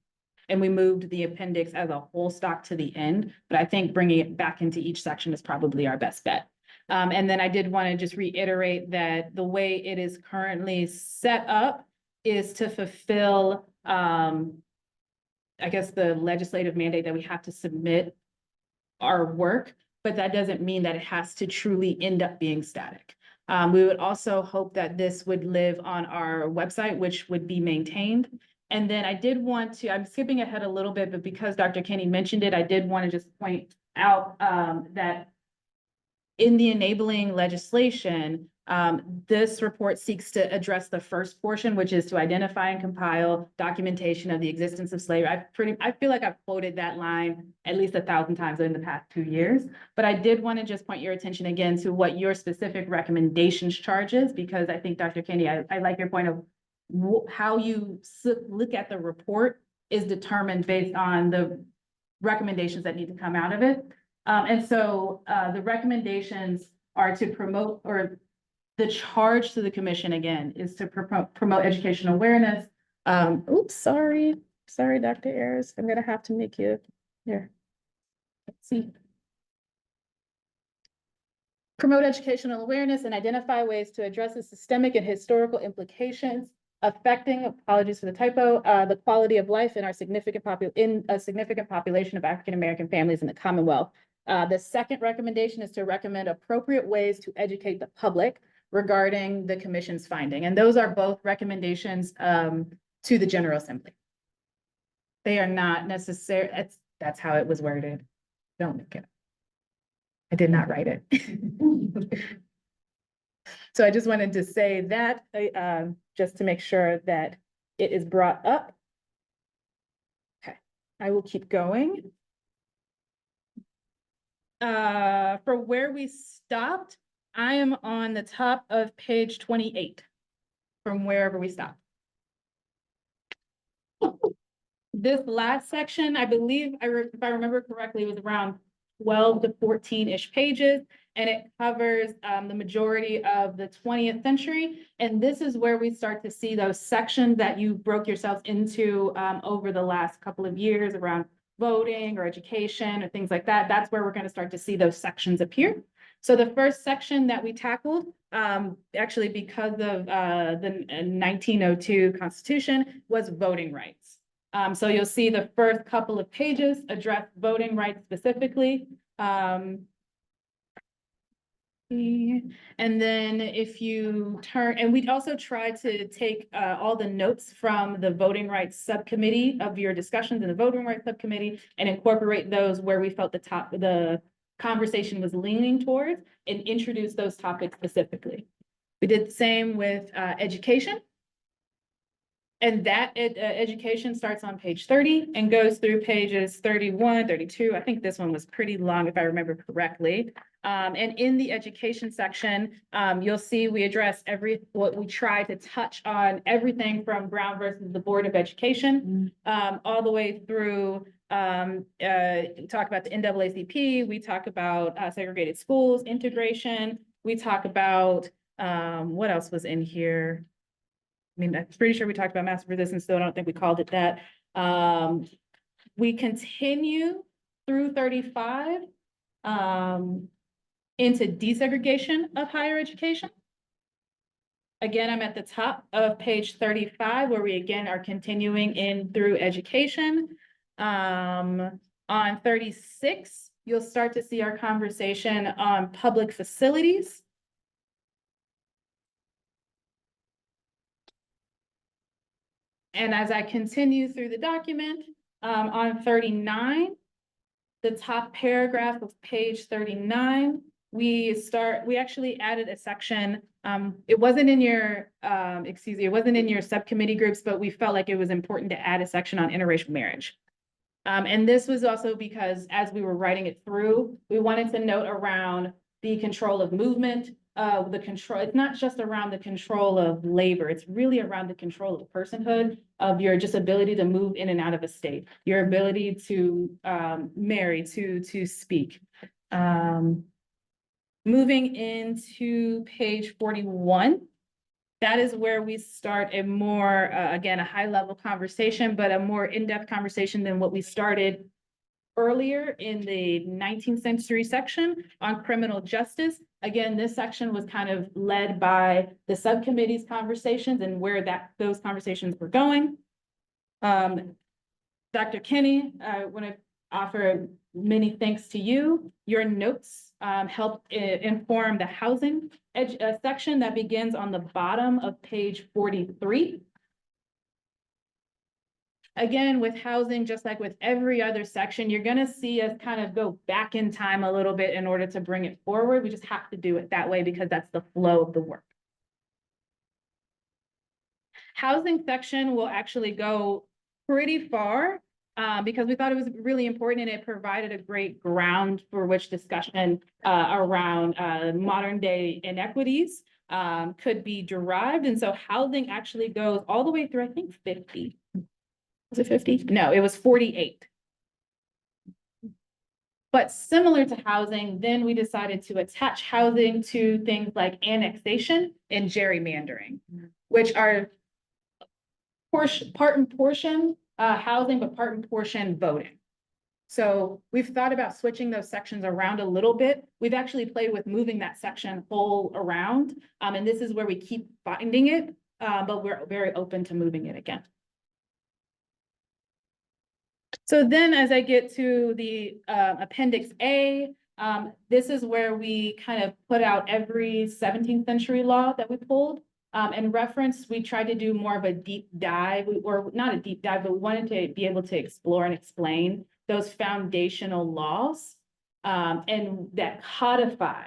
[SPEAKER 10] we moved the appendix as a whole stock to the end, but I think bringing it back into each section is probably our best bet. And then I did want to just reiterate that the way it is currently set up is to fulfill, I guess, the legislative mandate that we have to submit our work, but that doesn't mean that it has to truly end up being static. We would also hope that this would live on our website, which would be maintained. And then I did want to, I'm skipping ahead a little bit, but because Dr. Kenny mentioned it, I did want to just point out that in the enabling legislation, this report seeks to address the first portion, which is to identify and compile documentation of the existence of slavery. I feel like I've quoted that line at least 1,000 times in the past 2 years, but I did want to just point your attention again to what your specific recommendations charges, because I think, Dr. Kenny, I like your point of how you look at the report is determined based on the recommendations that need to come out of it. And so the recommendations are to promote, or the charge to the commission again is to promote educational awareness. Oops, sorry, Dr. Ayers, I'm gonna have to make you here. Let's see. Promote educational awareness and identify ways to address the systemic and historical implications affecting, apologies for the typo, the quality of life in a significant population of African-American families in the Commonwealth. The second recommendation is to recommend appropriate ways to educate the public regarding the commission's finding. And those are both recommendations to the General Assembly. They are not necessary, that's how it was worded. Don't make it. I did not write it. So I just wanted to say that just to make sure that it is brought up. Okay, I will keep going. For where we stopped, I am on the top of page 28 from wherever we stopped. This last section, I believe, if I remember correctly, was around 12 to 14-ish pages, and it covers the majority of the 20th century. And this is where we start to see those sections that you broke yourselves into over the last couple of years around voting or education or things like that. That's where we're going to start to see those sections appear. So the first section that we tackled, actually because of the 1902 Constitution, was voting rights. So you'll see the first couple of pages address voting rights specifically. And then if you turn, and we also try to take all the notes from the voting rights subcommittee of your discussions in the voting rights subcommittee and incorporate those where we felt the conversation was leaning towards and introduce those topics specifically. We did the same with education. And that education starts on page 30 and goes through pages 31, 32. I think this one was pretty long, if I remember correctly. And in the education section, you'll see we address what we try to touch on everything from Brown versus the Board of Education, all the way through, talk about the NAACP, we talk about segregated schools, integration, we talk about, what else was in here? I mean, I'm pretty sure we talked about massive resistance, though I don't think we called it that. We continue through 35 into desegregation of higher education. Again, I'm at the top of page 35, where we again are continuing in through education. On 36, you'll start to see our conversation on public facilities. And as I continue through the document, on 39, the top paragraph of page 39, we actually added a section. It wasn't in your, it wasn't in your subcommittee groups, but we felt like it was important to add a section on interracial marriage. And this was also because as we were writing it through, we wanted to note around the control of movement, the control, it's not just around the control of labor, it's really around the control of personhood, of your just ability to move in and out of a state, your ability to marry, to speak. Moving into page 41, that is where we start a more, again, a high level conversation, but a more in-depth conversation than what we started earlier in the 19th century section on criminal justice. Again, this section was kind of led by the subcommittee's conversations and where those conversations were going. Dr. Kinney, I want to offer many thanks to you. Your notes helped inform the housing section that begins on the bottom of page 43. Again, with housing, just like with every other section, you're going to see us kind of go back in time a little bit in order to bring it forward. We just have to do it that way because that's the flow of the work. Housing section will actually go pretty far because we thought it was really important and it provided a great ground for which discussion around modern day inequities could be derived. And so housing actually goes all the way through, I think, 50. Was it 50? No, it was 48. But similar to housing, then we decided to attach housing to things like annexation and gerrymandering, which are part and portion housing, but part and portion voting. So we've thought about switching those sections around a little bit. We've actually played with moving that section whole around. And this is where we keep finding it, but we're very open to moving it again. So then as I get to the Appendix A, this is where we kind of put out every 17th century law that we pulled. And reference, we tried to do more of a deep dive, or not a deep dive, but we wanted to be able to explore and explain those foundational laws and that codify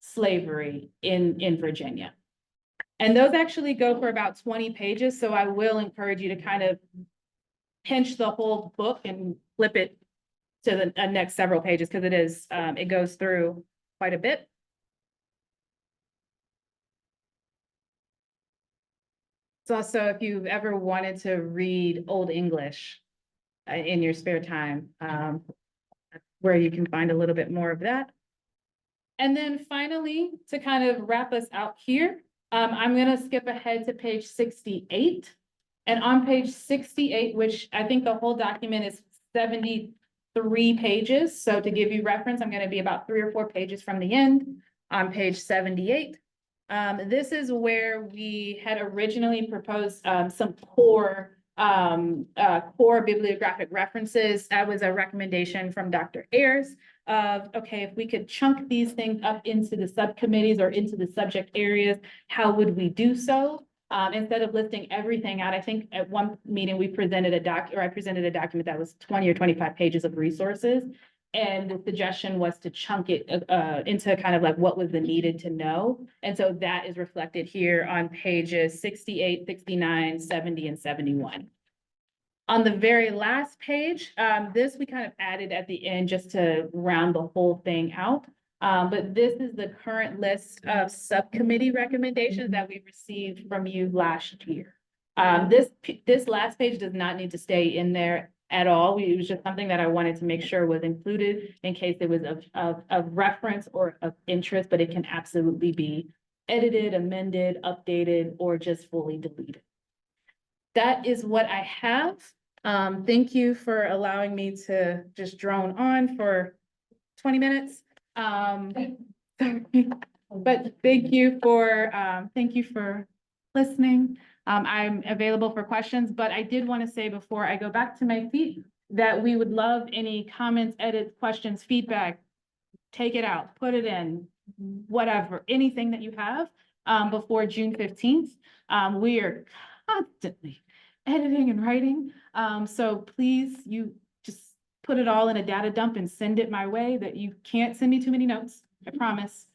[SPEAKER 10] slavery in Virginia. And those actually go for about 20 pages. So I will encourage you to kind of pinch the whole book and flip it to the next several pages because it goes through quite a bit. It's also, if you've ever wanted to read Old English in your spare time, where you can find a little bit more of that. And then finally, to kind of wrap us out here, I'm going to skip ahead to page 68. And on page 68, which I think the whole document is 73 pages. So to give you reference, I'm going to be about 3 or 4 pages from the end on page 78. This is where we had originally proposed some core bibliographic references. That was a recommendation from Dr. Ayers of, okay, if we could chunk these things up into the subcommittees or into the subject areas, how would we do so? Instead of listing everything out, I think at one meeting we presented I presented a document that was 20 or 25 pages of resources. And the suggestion was to chunk it into kind of like what was the needed to know. And so that is reflected here on pages 68, 69, 70, and 71. On the very last page, this we kind of added at the end just to round the whole thing out. But this is the current list of subcommittee recommendations that we received from you last year. This last page does not need to stay in there at all. It was just something that I wanted to make sure was included in case it was of reference or of interest, but it can absolutely be edited, amended, updated, or just fully deleted. That is what I have. Thank you for allowing me to just drone on for 20 minutes. Sorry. But thank you for listening. I'm available for questions, but I did want to say before I go back to my seat that we would love any comments, edits, questions, feedback. Take it out, put it in, whatever, anything that you have before June 15th. We are constantly editing and writing. So please, you just put it all in a data dump and send it my way. That you can't send me too many notes, I promise.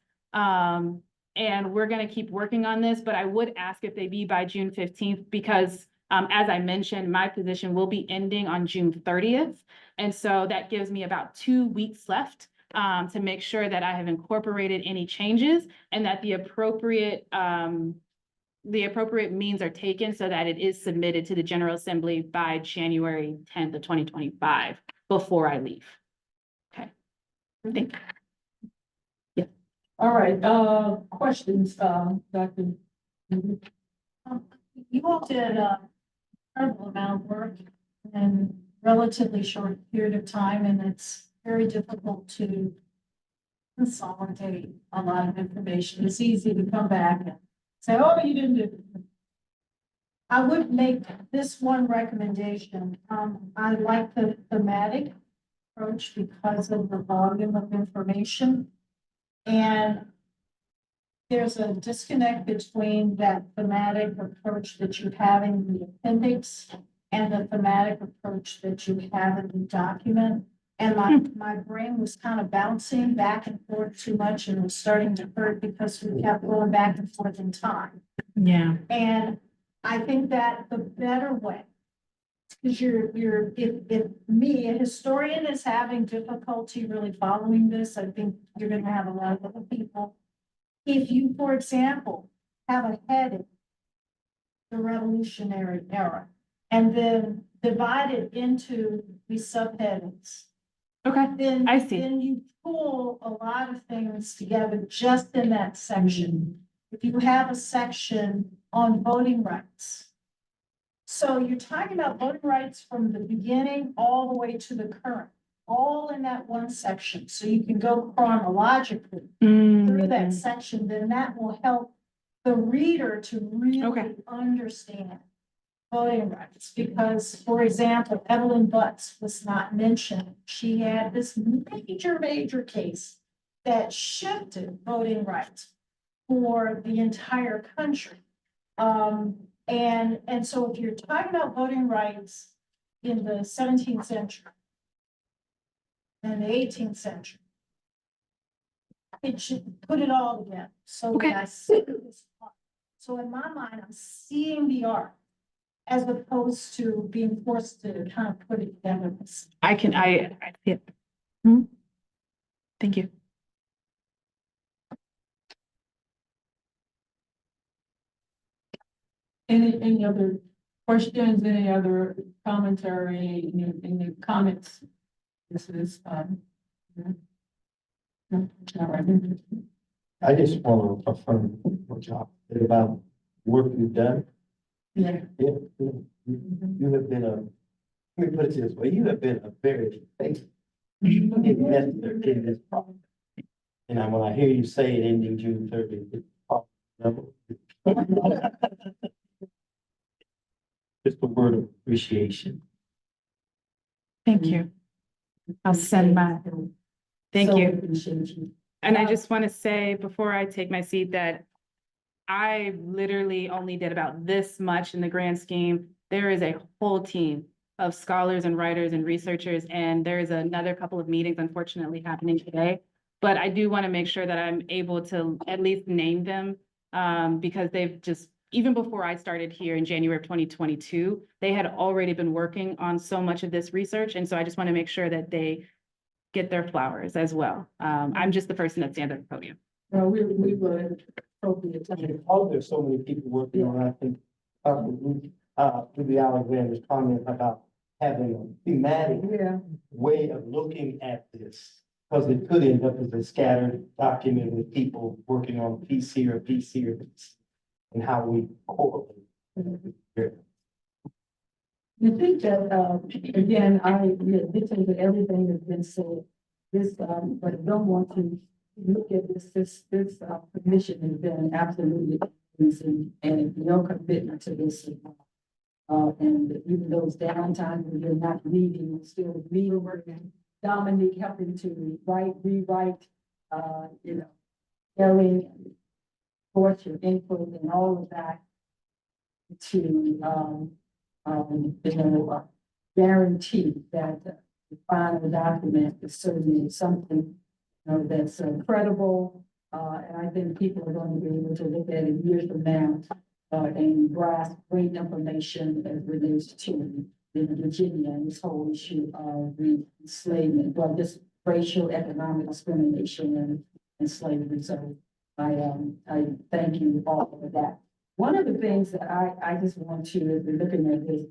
[SPEAKER 10] And we're gonna keep working on this, but I would ask if they be by June 15th because as I mentioned, my position will be ending on June 30th. And so that gives me about 2 weeks left to make sure that I have incorporated any changes and that the appropriate means are taken so that it is submitted to the General Assembly by January 10th of 2025 before I leave. Okay. Thank you.
[SPEAKER 1] All right, questions, Dr.
[SPEAKER 4] You all did a incredible amount of work in relatively short period of time, and it's very difficult to consolidate a lot of information. It's easy to come back and say, oh, you didn't do it. I would make this one recommendation. I like the thematic approach because of the volume of information. And there's a disconnect between that thematic approach that you have in the appendix and the thematic approach that you have in the document. And my brain was kind of bouncing back and forth too much and was starting to hurt because we kept going back and forth in time.
[SPEAKER 10] Yeah.
[SPEAKER 4] And I think that the better way, because if me, a historian, is having difficulty really following this, I think you're gonna have a lot of other people. If you, for example, have a heading, the Revolutionary Era, and then divide it into the subheadings.
[SPEAKER 10] Okay.
[SPEAKER 4] Then,
[SPEAKER 10] I see.
[SPEAKER 4] then you pull a lot of things together just in that section. If you have a section on voting rights. So you're talking about voting rights from the beginning all the way to the current, all in that one section. So you can go chronologically through that section, then that will help the reader to really understand voting rights. Because, for example, Evelyn Butts was not mentioned. She had this major case that shifted voting rights for the entire country. And so if you're talking about voting rights in the 17th century and the 18th century, it should put it all together. So that I see this part. So in my mind, I'm seeing the art as opposed to being forced to kind of put it together.
[SPEAKER 10] I see it. Thank you.
[SPEAKER 1] Any other questions, any other commentary, any comments? This is, no, all right.
[SPEAKER 9] I just want to affirm what y'all said about work you've done.
[SPEAKER 1] Yeah.
[SPEAKER 9] You have been let me put it this way, you have been a very faithful investor in this project. And when I hear you say it ending June 30th, just a word of appreciation.
[SPEAKER 10] Thank you. I'll send my, thank you. And I just want to say before I take my seat that I literally only did about this much in the grand scheme. There is a whole team of scholars and writers and researchers, and there is another couple of meetings unfortunately happening today. But I do want to make sure that I'm able to at least name them, because they've just, even before I started here in January of 2022, they had already been working on so much of this research. And so I just want to make sure that they get their flowers as well. I'm just the person that stands at the podium.
[SPEAKER 1] No, we were appropriate time.
[SPEAKER 9] Because there's so many people working on, I think, Ruby Alexander's comment about having a thematic
[SPEAKER 1] Yeah,
[SPEAKER 9] way of looking at this. Because it could end up as a scattered document with people working on a piece here, a piece here, and how we correlate. here.
[SPEAKER 1] you think that, again, listen to everything that's been said. This, but I don't want to look at this commission has been absolutely amazing and no commitment to this. And even those downtime when you're not reading, you're still reading, working. Dominique helping to rewrite, sharing, support your input and all of that to, guarantee that the final document is certainly something, that's credible. And I think people are going to be able to look at it years from now, and grasp great information as relates to Virginia and this whole issue of the enslavement, well, just racial, economic discrimination and slavery. So I thank you all for that. One of the things that I just want to, as we're looking at this,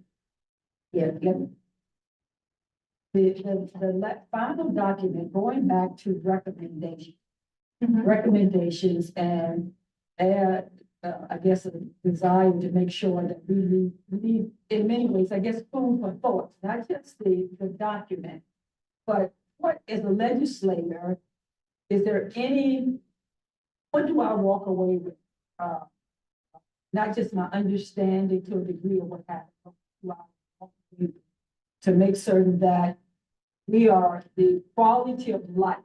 [SPEAKER 1] the final document, going back to recommendations and I guess a desire to make sure that we leave, in many ways, I guess, food for thought, not just the document, but what, as a legislator, is there any, what do I walk away with? Not just my understanding to a degree of what happened, to make certain that we are the quality of life,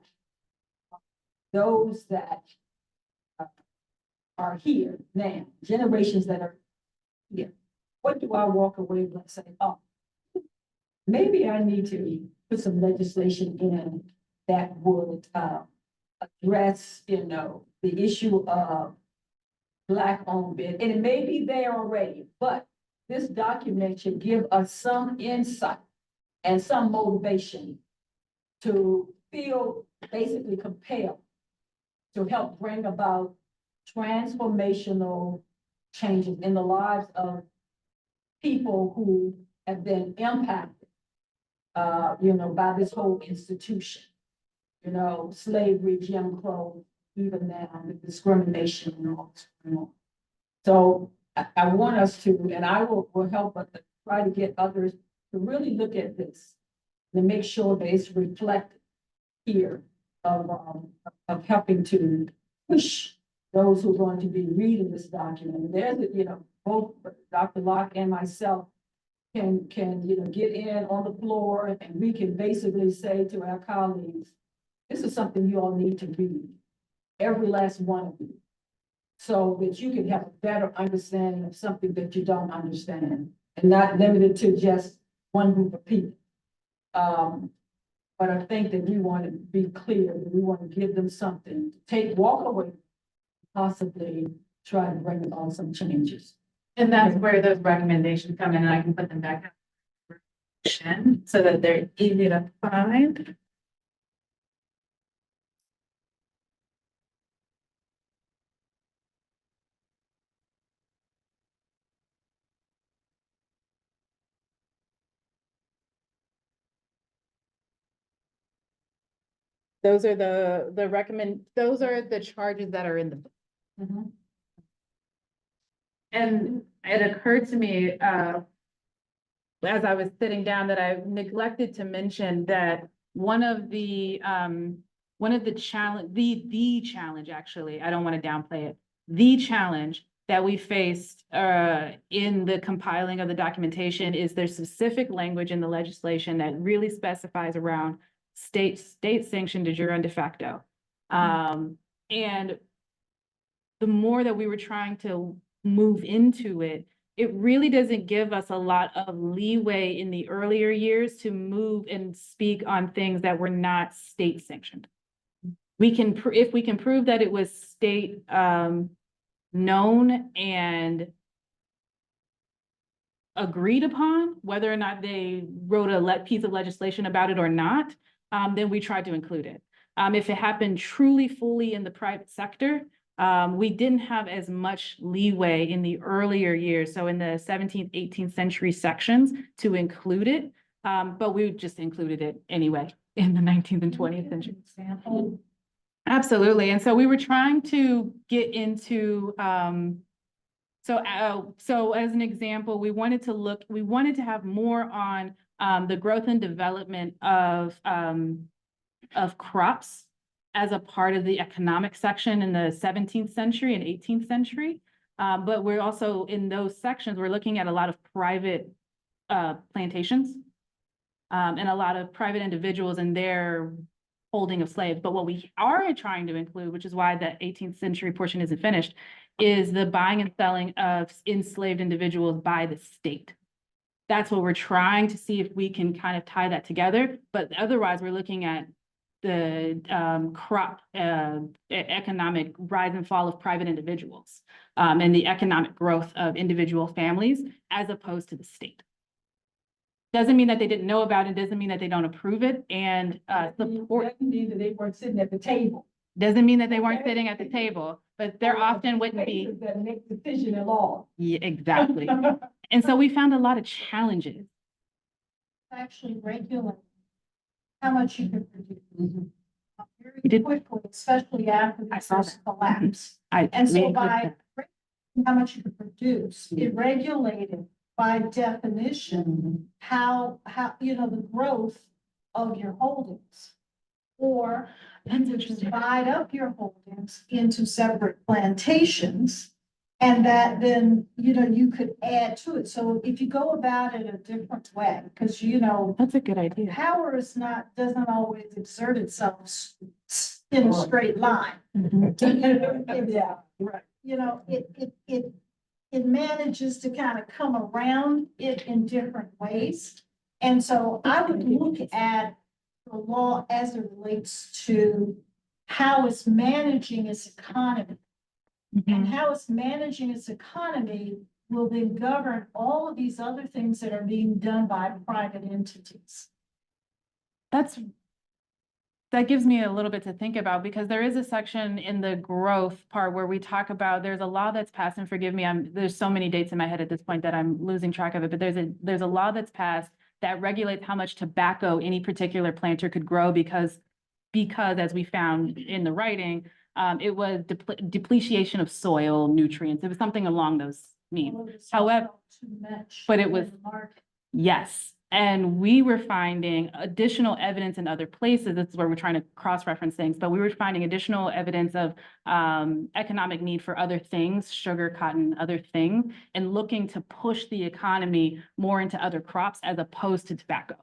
[SPEAKER 1] those that are here now, generations that are here. What do I walk away with and say, oh, maybe I need to put some legislation in that would address, the issue of Black-owned business, and it may be there already, but this document should give us some insight and some motivation to feel basically compelled to help bring about transformational changes in the lives of people who have been impacted, by this whole institution. Slavery, Jim Crow, even now, the discrimination and all. So I want us to, and I will help us try to get others to really look at this and make sure that it's reflected here of helping to push those who are going to be reading this document. There's, both Dr. Locke and myself can, get in on the floor and we can basically say to our colleagues, this is something you all need to read, every last one of you, so that you can have a better understanding of something that you don't understand and not limited to just one group of people. But I think that we want to be clear that we want to give them something to walk away, possibly try to bring about some changes.
[SPEAKER 10] And that's where those recommendations come in, and I can put them back up so that they're easy to find. Those are those are the charges that are in the book. And it occurred to me, as I was sitting down, that I neglected to mention that one of the challenge, the challenge, actually, I don't want to downplay it. The challenge that we faced in the compiling of the documentation is there's specific language in the legislation that really specifies around state sanctioned de jure and de facto. And the more that we were trying to move into it, it really doesn't give us a lot of leeway in the earlier years to move and speak on things that were not state sanctioned. We can, if we can prove that it was state known and agreed upon, whether or not they wrote a piece of legislation about it or not, then we tried to include it. If it happened truly fully in the private sector, we didn't have as much leeway in the earlier years, so in the 17th, 18th century sections to include it, but we just included it anyway in the 19th and 20th century.
[SPEAKER 4] Example.
[SPEAKER 10] Absolutely, and so we were trying to get into, so as an example, we wanted to have more on the growth and development of crops as a part of the economic section in the 17th century and 18th century. But we're also, in those sections, we're looking at a lot of private plantations and a lot of private individuals and their holding of slaves. But what we are trying to include, which is why the 18th century portion isn't finished, is the buying and selling of enslaved individuals by the state. That's what we're trying to see if we can kind of tie that together. But otherwise, we're looking at the crop economic rise and fall of private individuals and the economic growth of individual families as opposed to the state. Doesn't mean that they didn't know about it, doesn't mean that they don't approve it and support.
[SPEAKER 1] Doesn't mean that they weren't sitting at the table.
[SPEAKER 10] Doesn't mean that they weren't sitting at the table, but there often wouldn't be.
[SPEAKER 1] Places that make decision in law.
[SPEAKER 10] Yeah, exactly. And so we found a lot of challenges.
[SPEAKER 4] Actually regulate how much you can produce. Very
[SPEAKER 10] You did-
[SPEAKER 4] quickly, especially after the
[SPEAKER 10] I saw
[SPEAKER 4] first collapse.
[SPEAKER 10] I
[SPEAKER 4] And so
[SPEAKER 10] we include
[SPEAKER 4] by
[SPEAKER 10] that.
[SPEAKER 4] regulating how much you can produce, it regulated by definition, how, the growth of your holdings. Or you could just divide up your holdings into separate plantations. And that then, you could add to it. So if you go about it a different way, because,
[SPEAKER 10] That's a good idea.
[SPEAKER 4] power doesn't always exert itself in a straight line.
[SPEAKER 1] Yeah, right.
[SPEAKER 4] It manages to kind of come around it in different ways. And so I would look at the law as it relates to how it's managing its economy. And how it's managing its economy will then govern all of these other things that are being done by private entities.
[SPEAKER 10] That gives me a little bit to think about because there is a section in the growth part where we talk about, there's a law that's passed, and forgive me, there's so many dates in my head at this point that I'm losing track of it, but there's a law that's passed that regulates how much tobacco any particular planter could grow because as we found in the writing, it was depletion of soil nutrients. It was something along those means. However, but it was, yes. And we were finding additional evidence in other places. This is where we're trying to cross-reference things, but we were finding additional evidence of economic need for other things, sugar, cotton, other things, and looking to push the economy more into other crops as opposed to tobacco.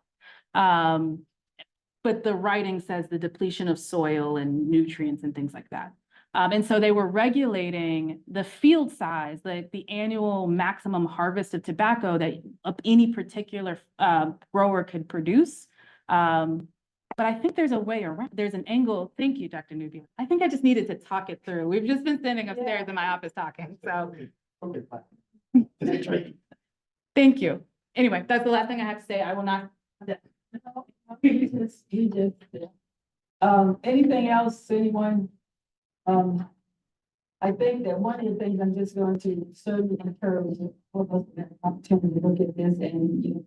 [SPEAKER 10] But the writing says the depletion of soil and nutrients and things like that. And so they were regulating the field size, the annual maximum harvest of tobacco that any particular grower could produce. But I think there's a way around, there's an angle. Thank you, Dr. Nubia. I think I just needed to talk it through. We've just been sitting upstairs in my office talking, so. Thank you. Anyway, that's the last thing I have to say. I will not.
[SPEAKER 1] Anything else, anyone? I think that one of the things I'm just going to certainly encourage all of us to have an opportunity to look at this and,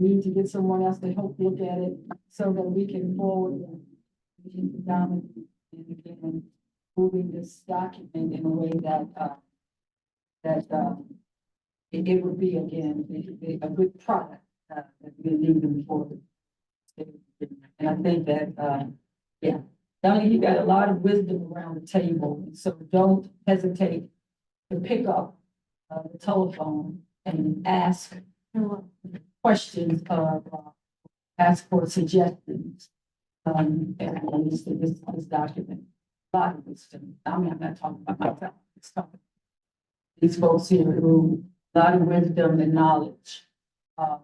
[SPEAKER 1] need to get someone else to help look at it so that we can forward and again, moving this document in a way that, it would be again, a good product, that we're leaving forward. And I think that, yeah, Donnie, you got a lot of wisdom around the table, so don't hesitate to pick up the telephone and ask questions, ask for suggestions. And this document, a lot of wisdom. I mean, I'm not talking about myself. It's talking these folks here who a lot of wisdom and knowledge. Um,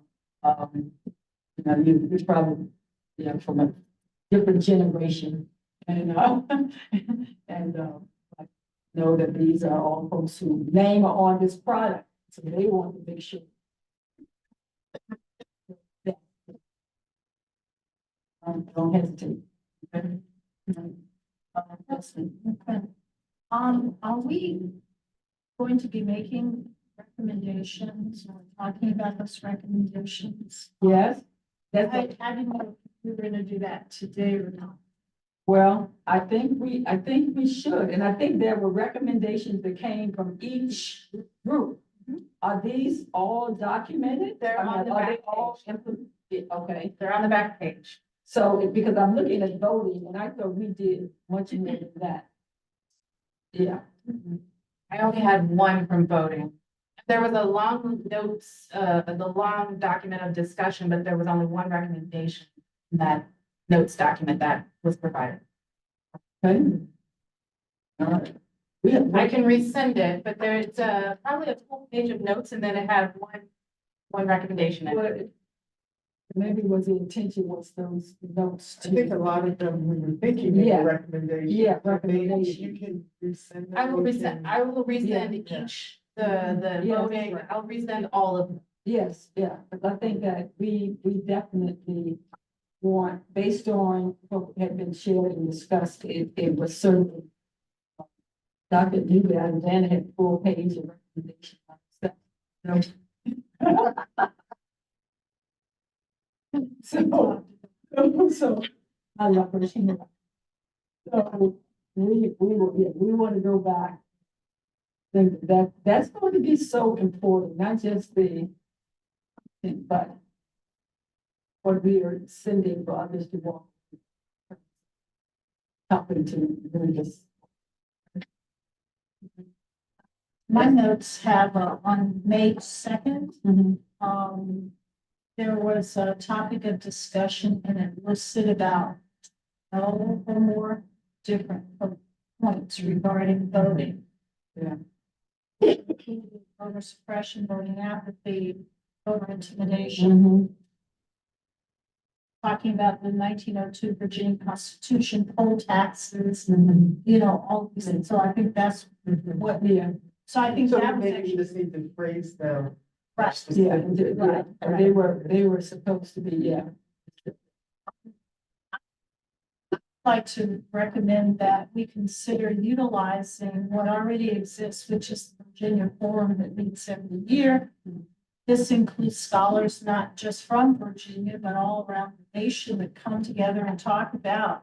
[SPEAKER 1] you're probably, from a different generation and, and, I know that these are all folks whose name are on this product, so they want to make sure. that- Don't hesitate. Okay?
[SPEAKER 4] Okay. Are we going to be making recommendations or talking about those recommendations?
[SPEAKER 1] Yes, that's,
[SPEAKER 4] I didn't know if we were gonna do that today or not.
[SPEAKER 1] well, I think we should, and I think there were recommendations that came from each group. Are these all documented?
[SPEAKER 2] They're
[SPEAKER 1] I mean,
[SPEAKER 2] on the
[SPEAKER 1] are they
[SPEAKER 2] back
[SPEAKER 1] all
[SPEAKER 2] page.
[SPEAKER 1] implemented? Okay,
[SPEAKER 2] They're on the back page.
[SPEAKER 1] so, because I'm looking at voting, and I thought we did much more than that. Yeah.
[SPEAKER 2] I only had one from voting. There was a long notes, the long document of discussion, but there was only one recommendation in that notes document that was provided.
[SPEAKER 1] Okay. All right.
[SPEAKER 2] I can resend it, but there's probably a full page of notes and then it had one recommendation in it.
[SPEAKER 1] Well, maybe was the intention was those notes
[SPEAKER 3] I think a
[SPEAKER 1] to,
[SPEAKER 3] lot of them, we were thinking
[SPEAKER 1] Yeah.
[SPEAKER 3] of recommendations.
[SPEAKER 1] Yeah,
[SPEAKER 3] but maybe
[SPEAKER 1] recommendation.
[SPEAKER 3] You can resend them.
[SPEAKER 2] I will
[SPEAKER 3] we
[SPEAKER 2] resend,
[SPEAKER 3] can-
[SPEAKER 2] I will resend
[SPEAKER 3] Yeah.
[SPEAKER 2] each, the
[SPEAKER 1] Yes.
[SPEAKER 2] voting, I'll resend all of them.
[SPEAKER 1] yes, yeah, because I think that we definitely want, based on what had been shared and discussed, it was certainly Dr. Dewey and Dan had full page of recommendations. So, I love her. So, we want to go back. Think that's going to be so important, not just but what we are sending for others to want. Helping to really just.
[SPEAKER 4] My notes have, on May 2nd,
[SPEAKER 1] Mm-hmm.
[SPEAKER 4] there was a topic of discussion and it listed about 12 or more different points regarding voting.
[SPEAKER 1] Yeah.
[SPEAKER 4] Voter suppression, voting apathy, voter intimidation,
[SPEAKER 1] Mm-hmm.
[SPEAKER 4] talking about the 1902 Virginia Constitution, poll taxes,
[SPEAKER 1] Mm-hmm.
[SPEAKER 4] all these things. So I think that's what,
[SPEAKER 1] Yeah,
[SPEAKER 4] so I think
[SPEAKER 3] So
[SPEAKER 4] that was
[SPEAKER 3] maybe we
[SPEAKER 4] actually,
[SPEAKER 3] just need to phrase them.
[SPEAKER 4] right.
[SPEAKER 1] yeah,
[SPEAKER 3] specifically.
[SPEAKER 1] they were supposed to be, yeah.
[SPEAKER 4] Like to recommend that we consider utilizing what already exists, which is the Virginia Forum that meets every year. This includes scholars, not just from Virginia, but all around the nation that come together and talk about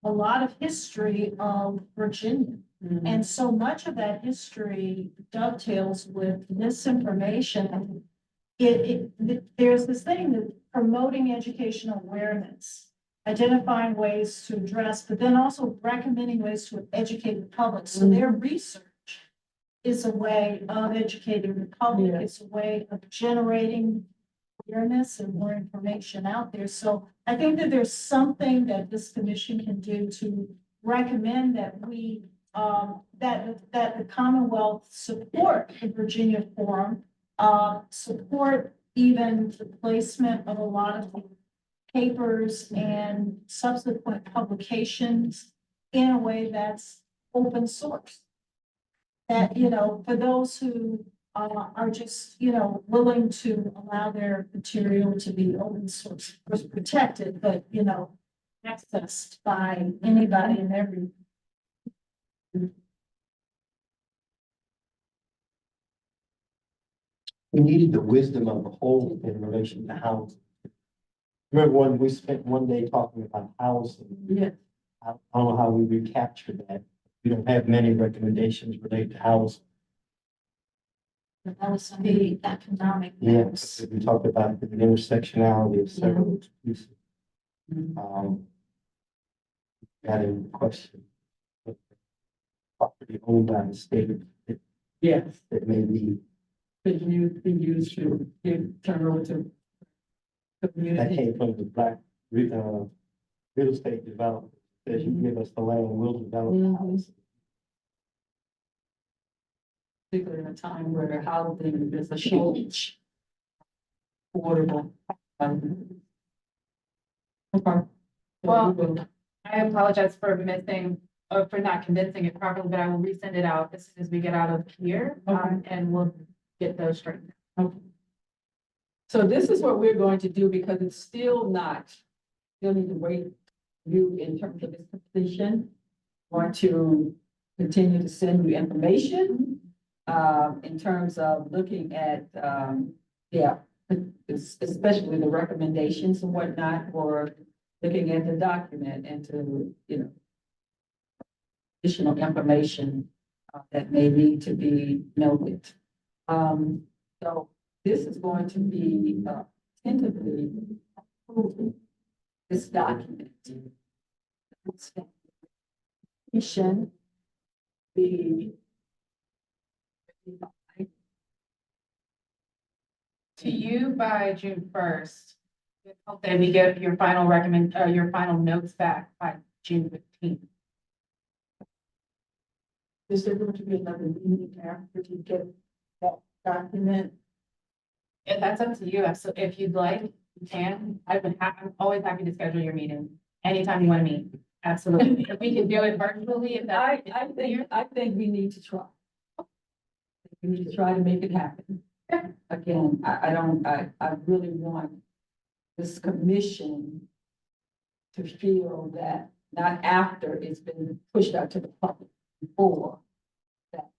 [SPEAKER 4] a lot of history of Virginia. And so much of that history dovetails with this information. There's this thing that promoting educational awareness, identifying ways to address, but then also recommending ways to educate the public. So their research is a way of educating the public.
[SPEAKER 1] Yeah.
[SPEAKER 4] It's a way of generating awareness and more information out there. So I think that there's something that this commission can do to recommend that we, that the Commonwealth support the Virginia Forum, support even the placement of a lot of the papers and subsequent publications in a way that's open source. That, for those who are just, willing to allow their material to be open source, of course, protected, but, accessed by anybody and every.
[SPEAKER 9] We needed the wisdom of the whole in relation to housing. Remember when we spent one day talking about housing?
[SPEAKER 1] Yeah.
[SPEAKER 9] I don't know how we recaptured that. We don't have many recommendations related to housing.
[SPEAKER 4] That was the economic.
[SPEAKER 9] Yeah, we talked about the intersectionality of several pieces. Got a question. Property owned by the state
[SPEAKER 1] Yes,
[SPEAKER 9] that may be,
[SPEAKER 1] be used to turn over to the
[SPEAKER 9] that
[SPEAKER 1] community.
[SPEAKER 9] came from the black, real estate developer. Says you give us the land, we'll develop the house.
[SPEAKER 1] particularly in a time where housing is a shortage. Affordable. Okay.
[SPEAKER 2] Well, I apologize for missing, for not condensing it properly, but I will resend it out as soon as we get out of here, and we'll get those straightened.
[SPEAKER 1] So this is what we're going to do because it's still not, still need to wait you in terms of its completion. Want to continue to send you information, in terms of looking at, yeah, especially the recommendations and whatnot for looking at the document and to, you know, additional information that may need to be noted. So this is going to be tentatively approving this document. The
[SPEAKER 2] To you by June 1st. Then we get your final your final notes back by June 15th.
[SPEAKER 6] Is there going to be another meeting after you get that document?
[SPEAKER 2] If that's up to you, so if you'd like, you can. I'm always happy to schedule your meeting anytime you want to meet. Absolutely. If we can do it virtually, if that's.
[SPEAKER 1] I think we need to try. We need to try to make it happen. Again, I really want this commission to feel that not after it's been pushed out to the public, before that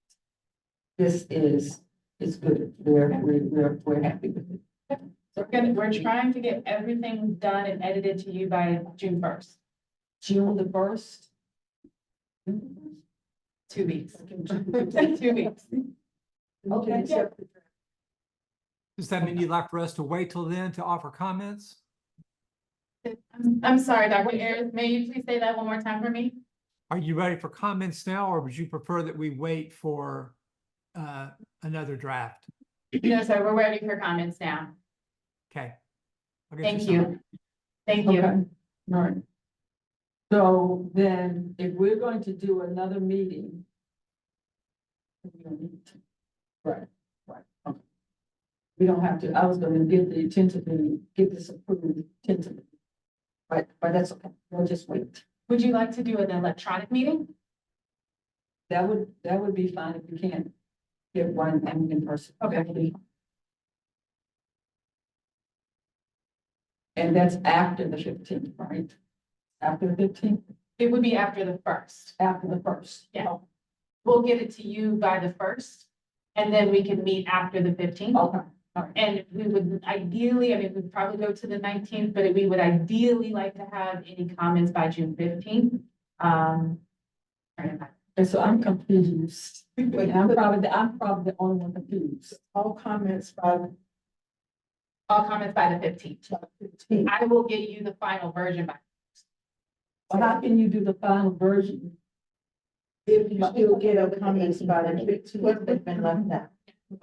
[SPEAKER 1] this is good. We're happy with it.
[SPEAKER 2] So we're trying to get everything done and edited to you by June 1st.
[SPEAKER 1] June the 1st.
[SPEAKER 2] 2 weeks. 2 weeks.
[SPEAKER 1] Okay.
[SPEAKER 7] Does that mean you'd like for us to wait till then to offer comments?
[SPEAKER 2] I'm sorry, Dr. Ayers, may you please say that one more time for me?
[SPEAKER 7] Are you ready for comments now, or would you prefer that we wait for another draft?
[SPEAKER 2] No, sir, we're ready for comments now.
[SPEAKER 7] Okay. I'll get
[SPEAKER 2] Thank
[SPEAKER 7] some.
[SPEAKER 2] you. Thank you.
[SPEAKER 1] Okay. All right. So then if we're going to do another meeting. We don't need to. Right, okay. We don't have to, I was gonna get this approved tentatively. But that's okay, we'll just wait.
[SPEAKER 2] Would you like to do an electronic meeting?
[SPEAKER 1] That would be fine if we can get one and in person.
[SPEAKER 2] Okay.
[SPEAKER 1] And that's after the 15th, right? After the 15th,
[SPEAKER 2] It would be after the 1st.
[SPEAKER 1] after the 1st.
[SPEAKER 2] Yeah. We'll get it to you by the 1st, and then we can meet after the 15th.
[SPEAKER 1] Okay.
[SPEAKER 2] And we would ideally, I mean, we'd probably go to the 19th, but we would ideally like to have any comments by June 15th.
[SPEAKER 1] And so I'm confused. I'm probably the only one confused.
[SPEAKER 6] All comments by
[SPEAKER 2] All comments by the 15th.
[SPEAKER 6] 15.
[SPEAKER 2] I will get you the final version by.
[SPEAKER 1] Well, how can you do the final version?
[SPEAKER 6] If you still get a comments by the 15, what's been left out?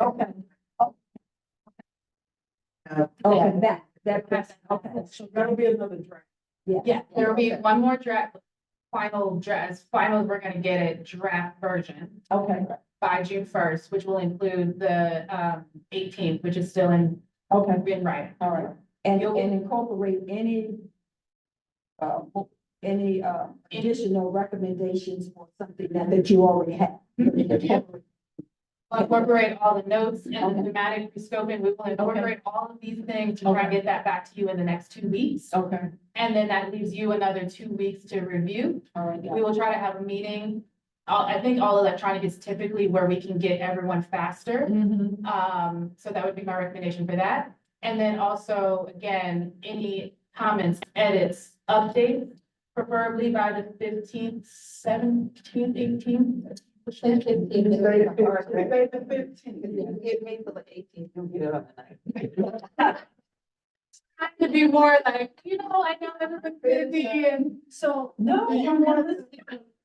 [SPEAKER 1] Okay.
[SPEAKER 6] Okay,
[SPEAKER 1] That's, okay.
[SPEAKER 6] so that'll be another draft.
[SPEAKER 2] Yeah, there will be one more draft, final draft, final, we're gonna get a draft version
[SPEAKER 1] Okay,
[SPEAKER 2] by June 1st, which will include the 18th, which is still in writing.
[SPEAKER 1] all right. And incorporate any additional recommendations or something that you already have.
[SPEAKER 2] We'll incorporate all the notes and the thematic rescoping. We will incorporate all of these things to try and get that back to you in the next 2 weeks.
[SPEAKER 1] Okay.
[SPEAKER 2] And then that leaves you another 2 weeks to review.
[SPEAKER 1] All right.
[SPEAKER 2] We will try to have a meeting. I think all electronic is typically where we can get everyone faster. So that would be my recommendation for that. And then also, again, any comments, edits, updates, preferably by the 15th, 17th, 18th.
[SPEAKER 6] Say the 15th. Get me for the 18th, you'll get it on the 9th.
[SPEAKER 2] To be more like, I know everyone's busy and.
[SPEAKER 4] So,
[SPEAKER 1] No.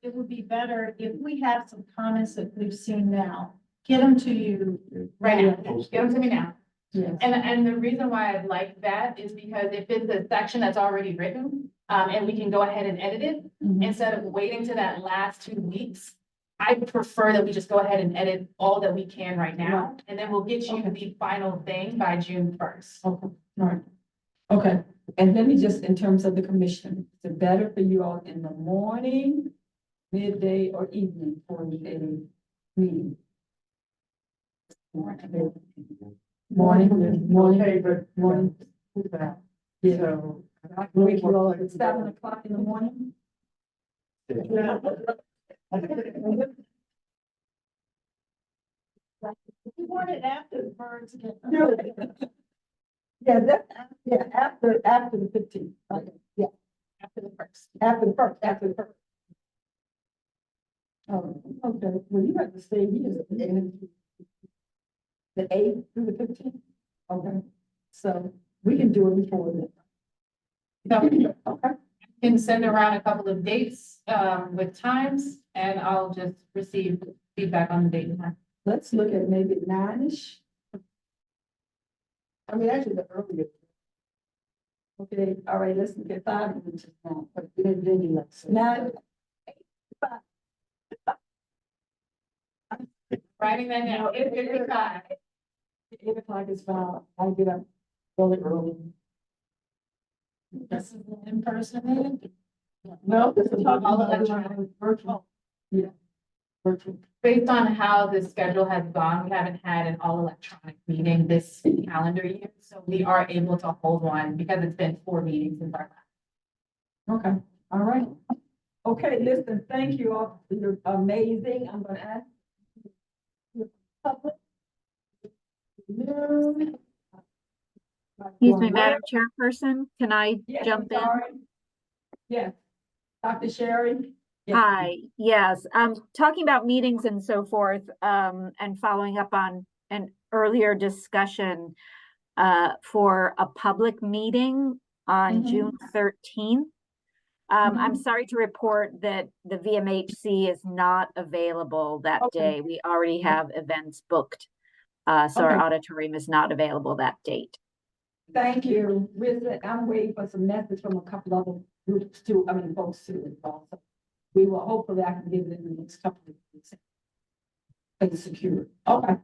[SPEAKER 4] it would be better if we have some comments that we've seen now, get them to you.
[SPEAKER 2] Right now, get them to me now.
[SPEAKER 1] Yes.
[SPEAKER 2] And the reason why I'd like that is because if it's a section that's already written, and we can go ahead and edit it, instead of waiting to that last 2 weeks, I prefer that we just go ahead and edit all that we can right now,
[SPEAKER 1] Right.
[SPEAKER 2] and then we'll get you
[SPEAKER 1] Okay.
[SPEAKER 2] the final thing by June first.
[SPEAKER 1] Okay, right. Okay, and let me just, in terms of the commission, is it better for you all in the morning, midday, or evening for a meeting? Morning,
[SPEAKER 3] Okay, but.
[SPEAKER 1] morning. Yeah.
[SPEAKER 3] So.
[SPEAKER 1] I can wake you all up at 7 o'clock in the morning.
[SPEAKER 4] We want it after the birds get.
[SPEAKER 1] Yeah, after the 15th. Okay, yeah,
[SPEAKER 2] After the first.
[SPEAKER 1] after the first. Oh, okay, well, you have to stay here. The 8th through the 15th? Okay, so we can do it before then.
[SPEAKER 2] So
[SPEAKER 1] Okay,
[SPEAKER 2] can send around a couple of dates, with times, and I'll just receive feedback on the date and time.
[SPEAKER 1] let's look at maybe 9-ish.
[SPEAKER 3] I mean, actually, the earliest.
[SPEAKER 1] Okay, all right, let's look at 5 minutes now.
[SPEAKER 3] But then you like.
[SPEAKER 1] 9,
[SPEAKER 2] Writing that down, 8:55.
[SPEAKER 1] 8 o'clock is fine. I'll get up really early.
[SPEAKER 4] This is an in-person meeting.
[SPEAKER 1] No, this is
[SPEAKER 2] All electronic.
[SPEAKER 1] virtual. Yeah, virtual.
[SPEAKER 2] Based on how the schedule has gone, we haven't had an all electronic meeting this calendar year, so we are able to hold one because it's been 4 meetings since our last.
[SPEAKER 1] Okay, all right. Okay, listen, thank you all. You're amazing. I'm gonna ask.
[SPEAKER 8] Excuse me, Madam Chairperson, can I
[SPEAKER 1] Yes,
[SPEAKER 8] jump in?
[SPEAKER 1] sorry. Yes, Dr. Sherry? Yes.
[SPEAKER 8] Hi, yes, talking about meetings and so forth, and following up on an earlier discussion for a public meeting on
[SPEAKER 1] Mhm.
[SPEAKER 8] June 13th. I'm
[SPEAKER 1] Mhm.
[SPEAKER 8] sorry to report that the VMHC is not available that
[SPEAKER 1] Okay.
[SPEAKER 8] day. We already have events booked. So our
[SPEAKER 1] Okay.
[SPEAKER 8] auditorium is not available that date.
[SPEAKER 1] Thank you. I'm waiting for some message from a couple other groups too, folks too. Also. We will, hopefully I can get it in the next couple of weeks. It's secure. Okay.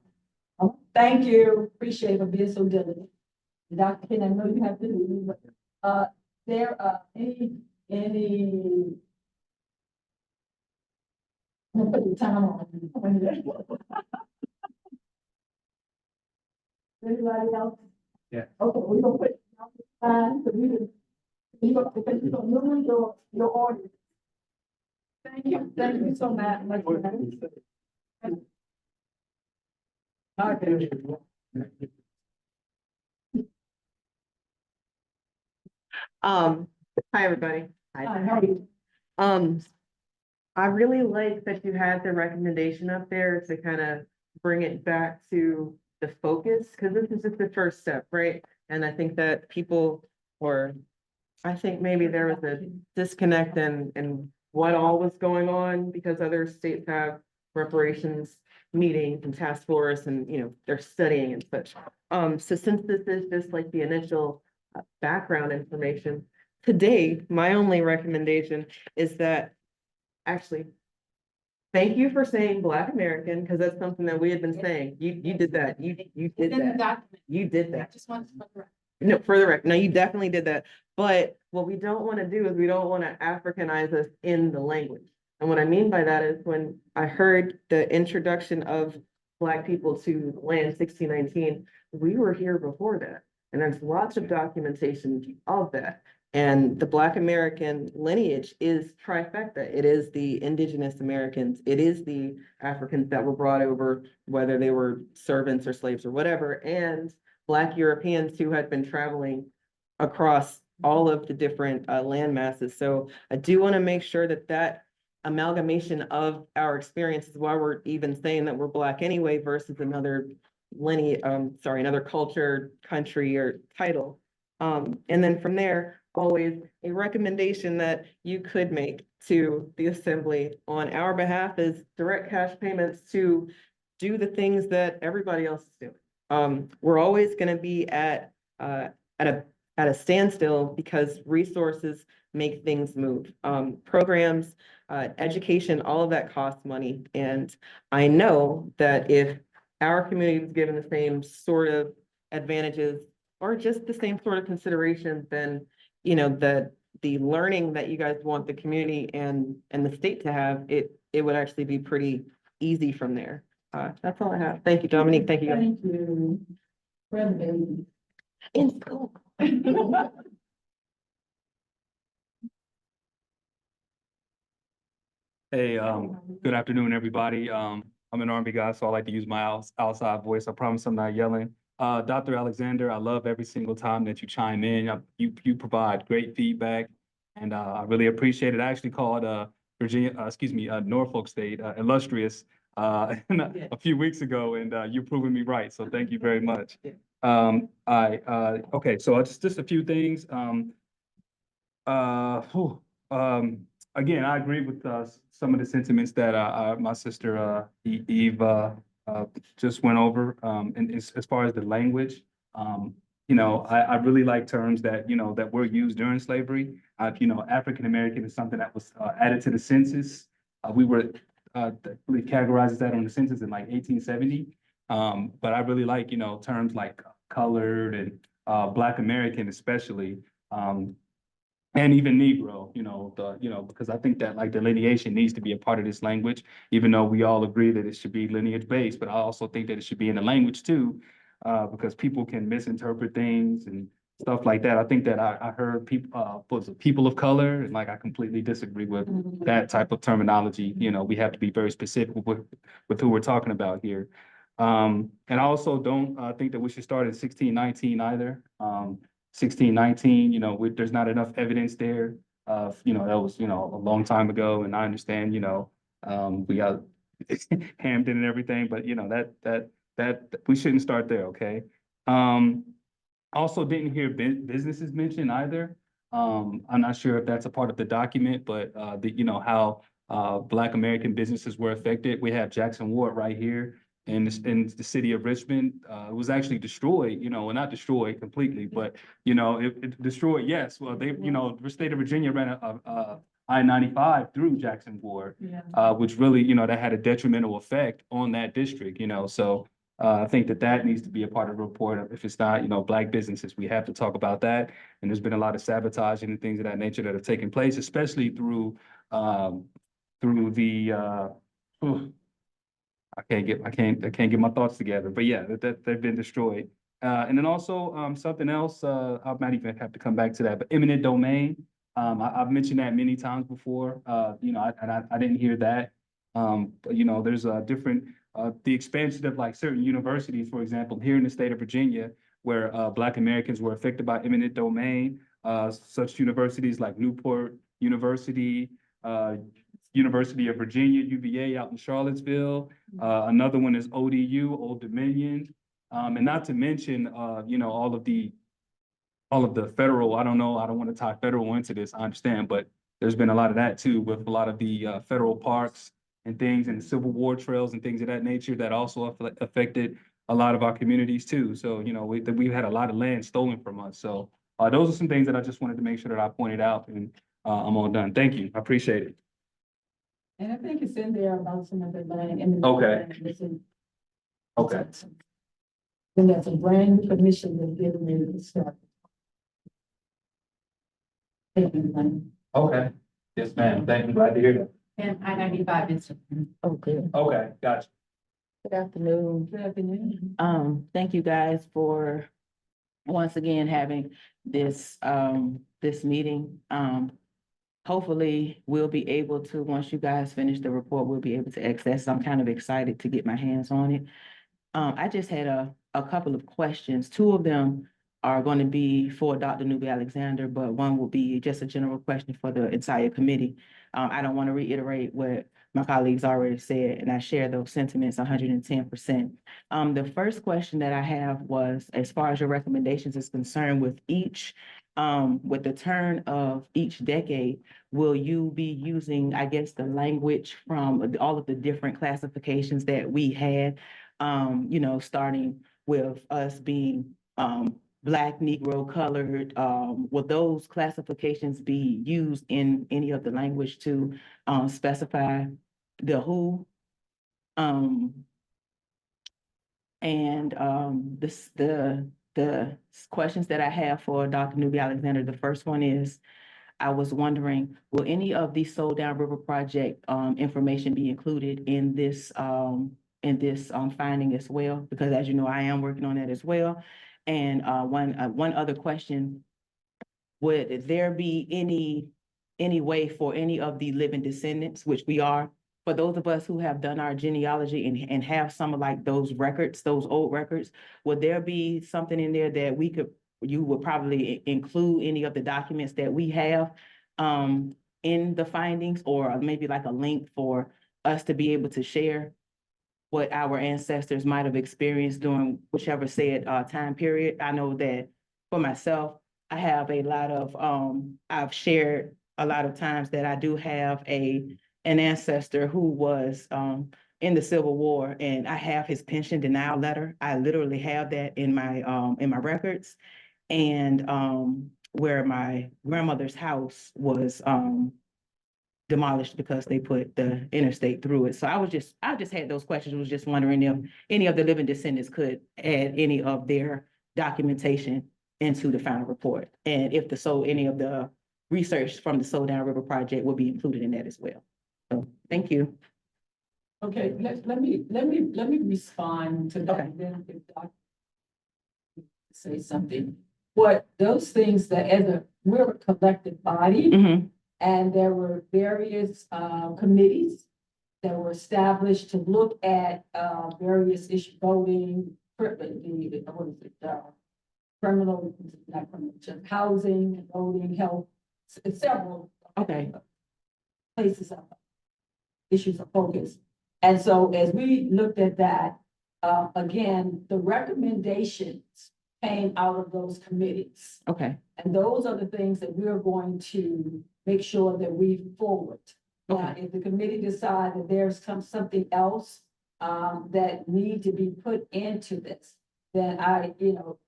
[SPEAKER 1] Thank you. Appreciate it for being so diligent. Dr. Ken, I know you have to leave, but, there, any. I'm gonna put the time on. Anybody else?
[SPEAKER 9] Yeah.
[SPEAKER 1] Okay, we're gonna put time, so you gonna move your order. Thank you so much. Okay.
[SPEAKER 6] Hi, everybody.
[SPEAKER 1] Hi, how are you?
[SPEAKER 6] I really like that you had the recommendation up there to kind of bring it back to the focus, because this is just the first step, right? And I think that people, or I think maybe there was a disconnect in what all was going on, because other states have reparations meetings and task force and, they're studying and such. So since this is just like the initial background information, today, my only recommendation is that actually, thank you for saying Black American, because that's something that we had been saying. You did that. You did
[SPEAKER 2] It's in the
[SPEAKER 6] that.
[SPEAKER 2] document.
[SPEAKER 6] You did
[SPEAKER 2] I
[SPEAKER 6] that.
[SPEAKER 2] just want to.
[SPEAKER 6] No, for the record, no, you definitely did that. But what we don't want to do is we don't want to Africanize us in the language. And what I mean by that is when I heard the introduction of Black people to land 1619, we were here before that. And there's lots of documentation of that. And the Black American lineage is trifecta. It is the indigenous Americans. It is the Africans that were brought over, whether they were servants or slaves or whatever, and Black Europeans who had been traveling across all of the different land masses. So I do want to make sure that that amalgamation of our experience is why we're even saying that we're Black anyway versus another lineage, another culture, country, or title. And then from there, always a recommendation that you could make to the assembly on our behalf is direct cash payments to do the things that everybody else is doing. We're always going to be at a at a standstill because resources make things move. Programs, education, all of that costs money. And I know that if our community was given the same sort of advantages or just the same sort of considerations, then, you know, the learning that you guys want the community and the state to have, it would actually be pretty easy from there. That's all I have. Thank you, Dominique. Thank you.
[SPEAKER 1] Thank you. Where the baby?
[SPEAKER 6] In school.
[SPEAKER 11] Hey, good afternoon, everybody. I'm an Army guy, so I like to use my outside voice. I promise I'm not yelling. Dr. Alexander, I love every single time that you chime in. You provide great feedback, and I really appreciate it. I actually called Norfolk State illustrious a few weeks ago, and you're proving me right. So thank you very much. Okay, so just a few things. Again, I agree with some of the sentiments that my sister Eve just went over. And as far as the language, you know, I really like terms that, you know, that were used during slavery. You know, African American is something that was added to the census. We were really categorized as that on the census in like 1870. But I really like, you know, terms like colored and Black American especially. And even Negro, you know, because I think that like delineation needs to be a part of this language, even though we all agree that it should be lineage based, but I also think that it should be in the language too, because people can misinterpret things and stuff like that. I think that I heard people of color, and like I completely disagree with that type of terminology. You know, we have to be very specific with who we're talking about here. And I also don't think that we should start at 1619 either. 1619, you know, there's not enough evidence there. You know, that was, you know, a long time ago, and I understand, you know, we got Hampton and everything, but you know, that we shouldn't start there, okay? Also didn't hear businesses mentioned either. I'm not sure if that's a part of the document, but you know, how Black American businesses were affected. We have Jackson Ward right here in the city of Richmond. It was actually destroyed, you know, well, not destroyed completely, but, you know, it destroyed, yes. Well, you know, the state of Virginia ran a I-95 through Jackson Ward, which really, you know, that had a detrimental effect on that district, you know, so I think that needs to be a part of the report. If it's not, you know, Black businesses, we have to talk about that. And there's been a lot of sabotaging and things of that nature that have taken place, especially through the I can't get my thoughts together, but yeah, that they've been destroyed. And then also something else, I might even have to come back to that, but eminent domain. I've mentioned that many times before, you know, I didn't hear that. But you know, there's different, the expansion of like certain universities, for example, here in the state of Virginia, where Black Americans were affected by eminent domain, such universities like Newport University, University of Virginia, UVA out in Charlottesville. Another one is ODU, Old Dominion. And not to mention, you know, all of the federal, I don't know, I don't want to tie federal into this, I understand, but there's been a lot of that too, with a lot of the federal parks and things and Civil War trails and things of that nature that also affected a lot of our communities too. So, you know, we've had a lot of land stolen from us. So those are some things that I just wanted to make sure that I pointed out, and I'm all done. Thank you. I appreciate it.
[SPEAKER 1] And I think it's in there about some of the land. In the
[SPEAKER 11] Okay.
[SPEAKER 1] land.
[SPEAKER 11] Okay.
[SPEAKER 1] And that's a brand new permission that's given me to start. Thank you, Lynn.
[SPEAKER 11] Okay. Yes, ma'am. Thank you. Glad to hear that.
[SPEAKER 2] And I-95 is.
[SPEAKER 5] Okay.
[SPEAKER 11] Okay, gotcha.
[SPEAKER 5] Good afternoon.
[SPEAKER 1] Good afternoon.
[SPEAKER 5] Thank you guys for once again having this, this meeting. Hopefully we'll be able to, once you guys finish the report, we'll be able to access. I'm kind of excited to get my hands on it. I just had a couple of questions. Two of them are going to be for Dr. Newby Alexander, but one will be just a general question for the entire committee. I don't want to reiterate what my colleagues already said, and I share those sentiments 110%. The first question that I have was, as far as your recommendations is concerned, with each, with the turn of each decade, will you be using, I guess, the language from all of the different classifications that we had, you know, starting with us being Black, Negro, colored, will those classifications be used in any of the language to, specify the who? And, the questions that I have for Dr. Newby Alexander, the first one is, I was wondering, will any of the Soul Down River project, information be included in this, finding as well? Because as you know, I am working on that as well. And, one other question, would there be any way for any of the living descendants, which we are, for those of us who have done our genealogy and have some of like those records, those old records, would there be something in there that you would probably include any of the documents that we have in the findings, or maybe like a link for us to be able to share what our ancestors might have experienced during whichever said time period? I know that for myself, I have a lot of, I've shared a lot of times that I do have an ancestor who was in the Civil War, and I have his pension denial letter. I literally have that in my records. And where my grandmother's house was demolished because they put the interstate through it. So I just had those questions, was just wondering if any of the living descendants could add any of their documentation into the final report. And if any of the research from the Soul Down River Project will be included in that as well. So, thank you.
[SPEAKER 1] Okay, let me respond to that.
[SPEAKER 5] Okay.
[SPEAKER 1] Then if Dr. say something. What those things that we're a collective body,
[SPEAKER 5] Mhm.
[SPEAKER 1] and there were various committees that were established to look at various issues, voting, criminal, not criminal, just housing, voting, health, several.
[SPEAKER 5] Okay.
[SPEAKER 1] Places of issues of focus. And so as we looked at that, again, the recommendations came out of those committees.
[SPEAKER 5] Okay.
[SPEAKER 1] And those are the things that we're going to make sure that we forward. Now,
[SPEAKER 5] Okay.
[SPEAKER 1] if the committee decide that there's something else that need to be put into this, then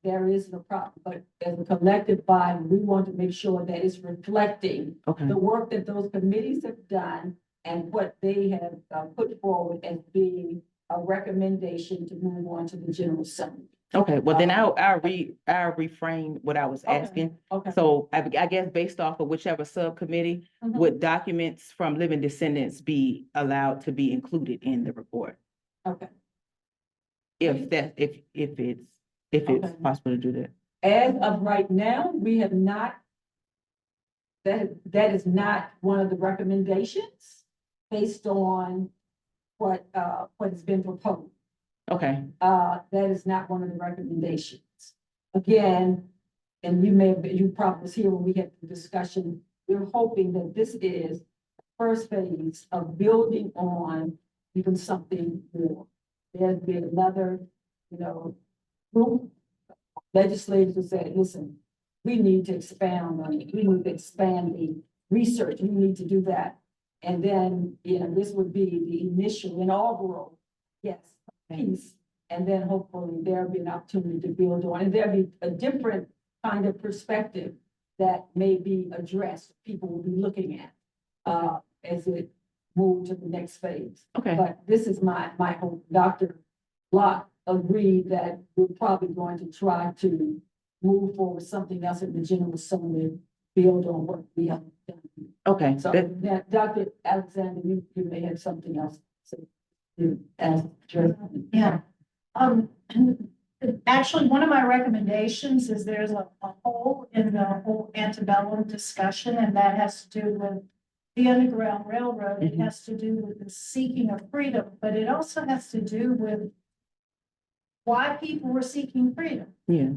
[SPEAKER 1] there is no problem. But as a collective body, we want to make sure that it's reflecting
[SPEAKER 5] Okay.
[SPEAKER 1] the work that those committees have done and what they have put forward as being a recommendation to move on to the General Assembly.
[SPEAKER 5] Okay, well then I'll reframe what I was asking.
[SPEAKER 1] Okay.
[SPEAKER 5] So I guess based off of whichever subcommittee,
[SPEAKER 1] Mhm.
[SPEAKER 5] would documents from living descendants be allowed to be included in the report?
[SPEAKER 1] Okay.
[SPEAKER 5] If it's
[SPEAKER 1] Okay.
[SPEAKER 5] possible to do that.
[SPEAKER 1] As of right now, we have not, that is not one of the recommendations based on what has been proposed.
[SPEAKER 5] Okay,
[SPEAKER 1] That is not one of the recommendations. Again, and you probably was here when we had the discussion, we're hoping that this is the first phase of building on even something more. There's been another, group legislators who said, listen, we need to expand on it. We need to expand the research. We need to do that. And then, this would be the initial inaugural, yes, piece. And then hopefully there'll be an opportunity to build on, and there'll be a different kind of perspective that may be addressed, people will be looking at, as it moves to the next phase.
[SPEAKER 5] okay,
[SPEAKER 1] But this is my hope. Dr. Locke agreed that we're probably going to try to move forward something else in the General Assembly, build on what we have done.
[SPEAKER 5] okay.
[SPEAKER 1] So, yeah, Dr. Alexander, you may have something else to ask.
[SPEAKER 4] Yeah. Actually, one of my recommendations is there's a hole in the whole antebellum discussion, and that has to do with the Underground Railroad. It has to do with the seeking of freedom, but it also has to do with why people were seeking freedom.
[SPEAKER 5] Yeah,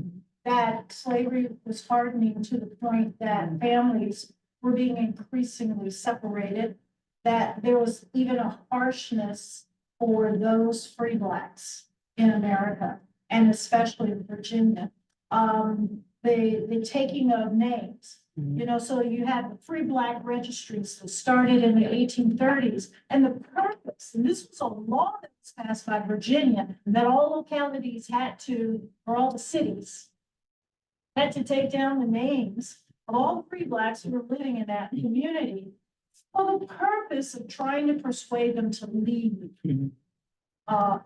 [SPEAKER 4] That slavery was hardening to the point that families were being increasingly separated, that there was even a harshness for those free blacks in America, and especially in Virginia. The taking of names, so you had the free black registries that started in the 1830s, and the purpose, and this was a law that was passed by Virginia, that all localities had to, or all the cities, had to take down the names of all the free blacks who were living in that community for the purpose of trying to persuade them to leave
[SPEAKER 5] Mhm.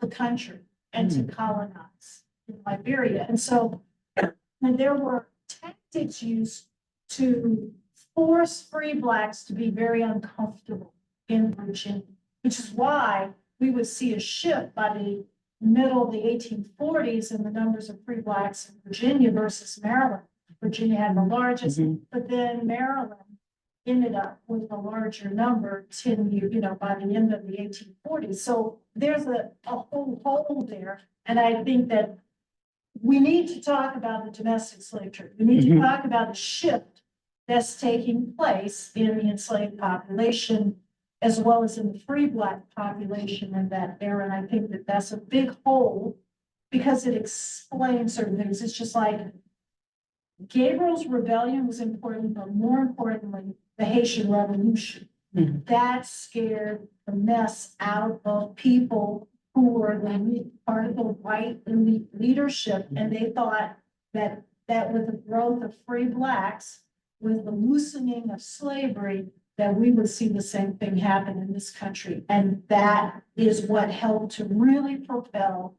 [SPEAKER 4] the country and to colonize in Liberia. And so, and there were tactics used to force free blacks to be very uncomfortable in Virginia, which is why we would see a shift by the middle of the 1840s in the numbers of free blacks in Virginia versus Maryland. Virginia had the largest, but then Maryland ended up with a larger number 10 years, by the end of the 1840s. So there's a whole hole there. And I think that we need to talk about the domestic slave trade. We need to talk about the shift that's taking place in the enslaved population, as well as in the free black population in that era. And I think that that's a big hole because it explains certain things. It's just like Gabriel's rebellion was important, but more importantly, the Haitian Revolution. That scared the mess out of people who were part of the white elite leadership, and they thought that with the growth of free blacks, with the loosening of slavery, that we would see the same thing happen in this country. And that is what helped to really propel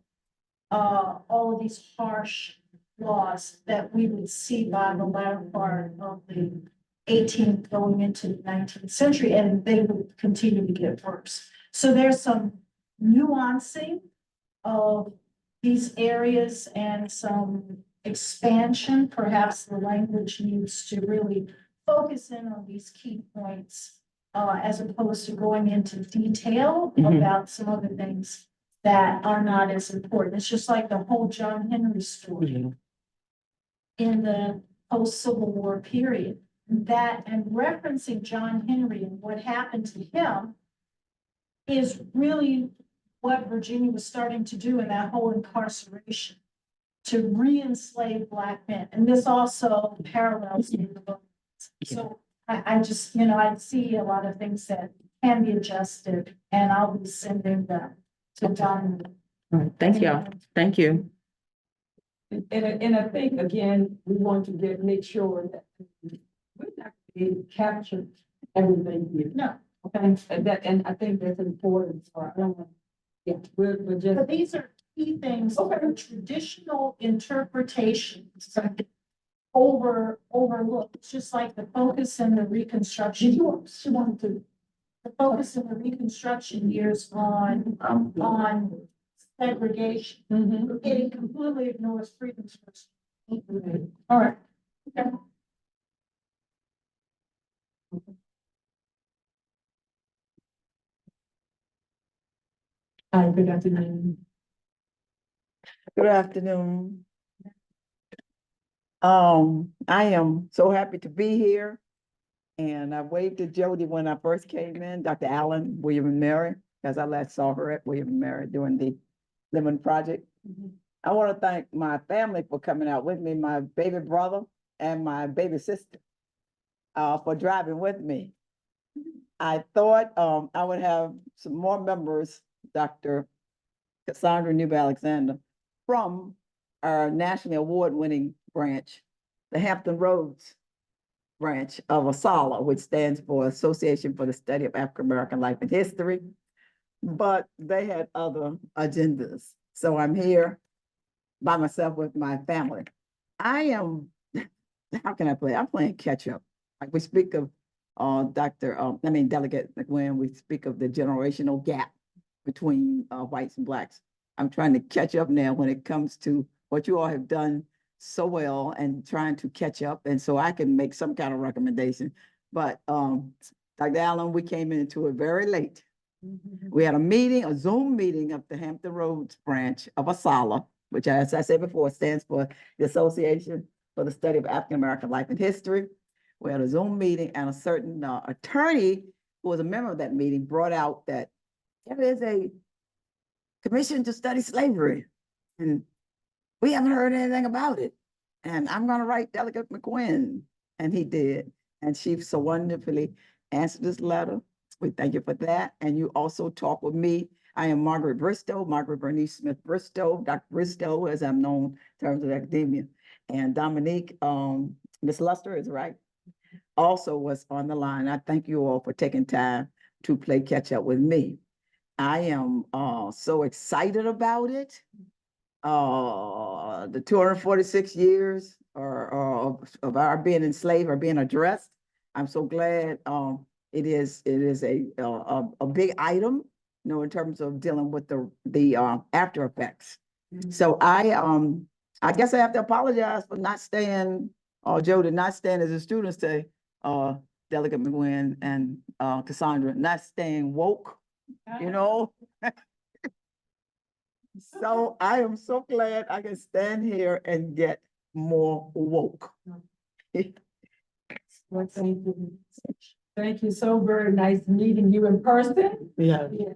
[SPEAKER 4] all of these harsh laws that we would see by the latter part of the 18th going into the 19th century, and they would continue to get worse. So there's some nuancing of these areas and some expansion. Perhaps the language needs to really focus in on these key points as opposed to going into detail about some other things that are not as important. It's just like the whole John Henry story in the post-Civil War period. That and referencing John Henry and what happened to him is really what Virginia was starting to do in that whole incarceration, to re-enslave black men. And this also parallels the book. So I just, I see a lot of things that can be adjusted, and I'll be sending them to John.
[SPEAKER 5] Thank you. Thank you.
[SPEAKER 1] And I think, again, we want to make sure that we're not being captured everything here.
[SPEAKER 4] No,
[SPEAKER 1] Okay, and I think that's important, so I don't want, we're
[SPEAKER 4] but
[SPEAKER 1] just,
[SPEAKER 4] these are key things,
[SPEAKER 1] Okay.
[SPEAKER 4] traditional interpretations overlooked. It's just like the focus in the Reconstruction.
[SPEAKER 1] she wanted to.
[SPEAKER 4] The focus in the Reconstruction years on segregation. It completely ignores freedom.
[SPEAKER 1] All right.
[SPEAKER 4] Okay.
[SPEAKER 1] Hi, good afternoon.
[SPEAKER 12] Good afternoon. I am so happy to be here. And I waved to Jody when I first came in, Dr. Allen, William and Mary, because I last saw her at William and Mary during the Lemon Project. I want to thank my family for coming out with me, my baby brother and my baby sister, for driving with me. I thought I would have some more members, Dr. Cassandra Newby-Alexander, from our nationally award-winning branch, the Hampton Roads branch of ASALA, which stands for Association for the Study of African American Life and History, but they had other agendas. So I'm here by myself with my family. I am, how can I play? I'm playing catch up. Like we speak of Delegate McWin, we speak of the generational gap between whites and blacks. I'm trying to catch up now when it comes to what you all have done so well and trying to catch up. And so I can make some kind of recommendation. But Dr. Allen, we came into it very late. We had a meeting, a Zoom meeting of the Hampton Roads branch of ASALA, which, as I said before, stands for the Association for the Study of African American Life and History. We had a Zoom meeting, and a certain attorney who was a member of that meeting brought out that there is a commission to study slavery, and we haven't heard anything about it. And I'm going to write Delegate McWin. And he did. And she so wonderfully answered this letter. We thank you for that. And you also talked with me. I am Margaret Bristow, Margaret Bernice Smith Bristow, Dr. Bristow, as I'm known in terms of academia. And Dominique, Ms. Luster is right, also was on the line. I thank you all for taking time to play catch up with me. I am so excited about it. The 246 years of our being enslaved are being addressed. I'm so glad it is a big item, you know, in terms of dealing with the after effects. So I guess I have to apologize for not staying, Joe did not stand as a student say, Delegate McGuinn and Cassandra, not staying woke, you know? So I am so glad I can stand here and get more woke.
[SPEAKER 1] Well, thank you. Thank you so very nice meeting you in person.
[SPEAKER 3] Yeah.
[SPEAKER 1] Yeah.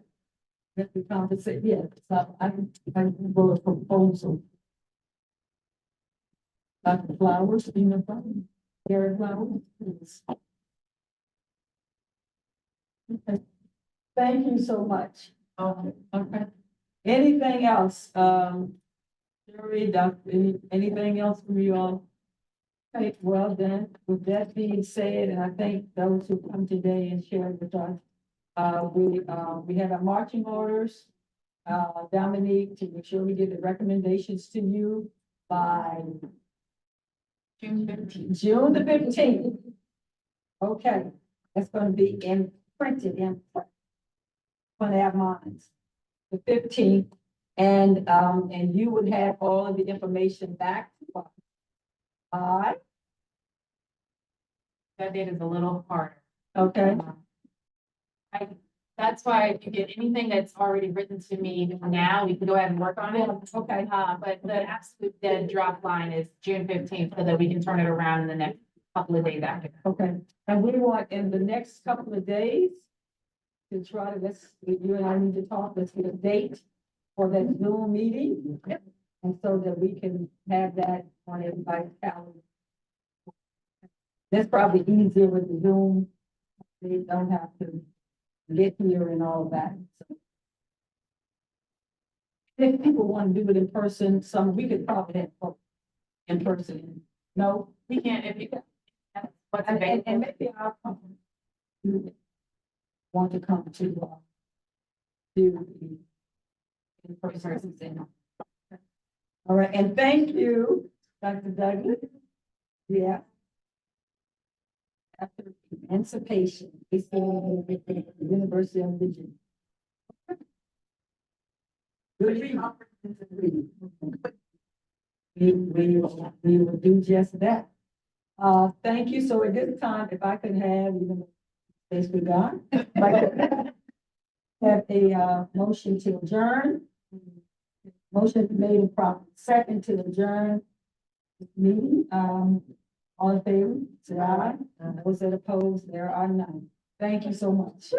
[SPEAKER 1] Let me conversate, yeah, so I'm will a proposal. Dr. Flowers, in the front, Gary Flowers, please. Okay. Thank you so much. Okay. Anything else, Jure, Dr., anything else from you all? Okay, well then, with that being said, and I thank those who come today and share with us. We have our marching orders. Dominique, to make sure we get the recommendations to you by
[SPEAKER 2] June 15th.
[SPEAKER 1] June the 15th. Okay, that's gonna be printed in on our minds, the 15th. And you would have all of the information back to us.
[SPEAKER 2] That date is a little harder.
[SPEAKER 1] Okay,
[SPEAKER 2] That's why if you get anything that's already written to me now, we can go ahead and work on it.
[SPEAKER 1] okay,
[SPEAKER 2] But the absolute dead drop line is June 15th, so that we can turn it around in the next couple of days after.
[SPEAKER 1] okay. And we want in the next couple of days to try to, you and I need to talk, let's get a date for that Zoom meeting. And so that we can have that on everybody's calendar. That's probably easier with the Zoom. They don't have to get here and all that. So if people want to do it in person, we could probably have both in person. No,
[SPEAKER 2] We can't, if you. What's
[SPEAKER 1] and
[SPEAKER 2] available.
[SPEAKER 1] maybe our company want to come to do the in-person thing. All right, and thank you, Dr. Douglas. Yeah. After emancipation, it's the University of Virginia. Good reading. We will do just that. Thank you. So at this time, if I could have, even though space we gone, if I could have a motion to adjourn. Motion made and proper second to adjourn this meeting. All in favor, say aye. Those that oppose, there are none. Thank you so much.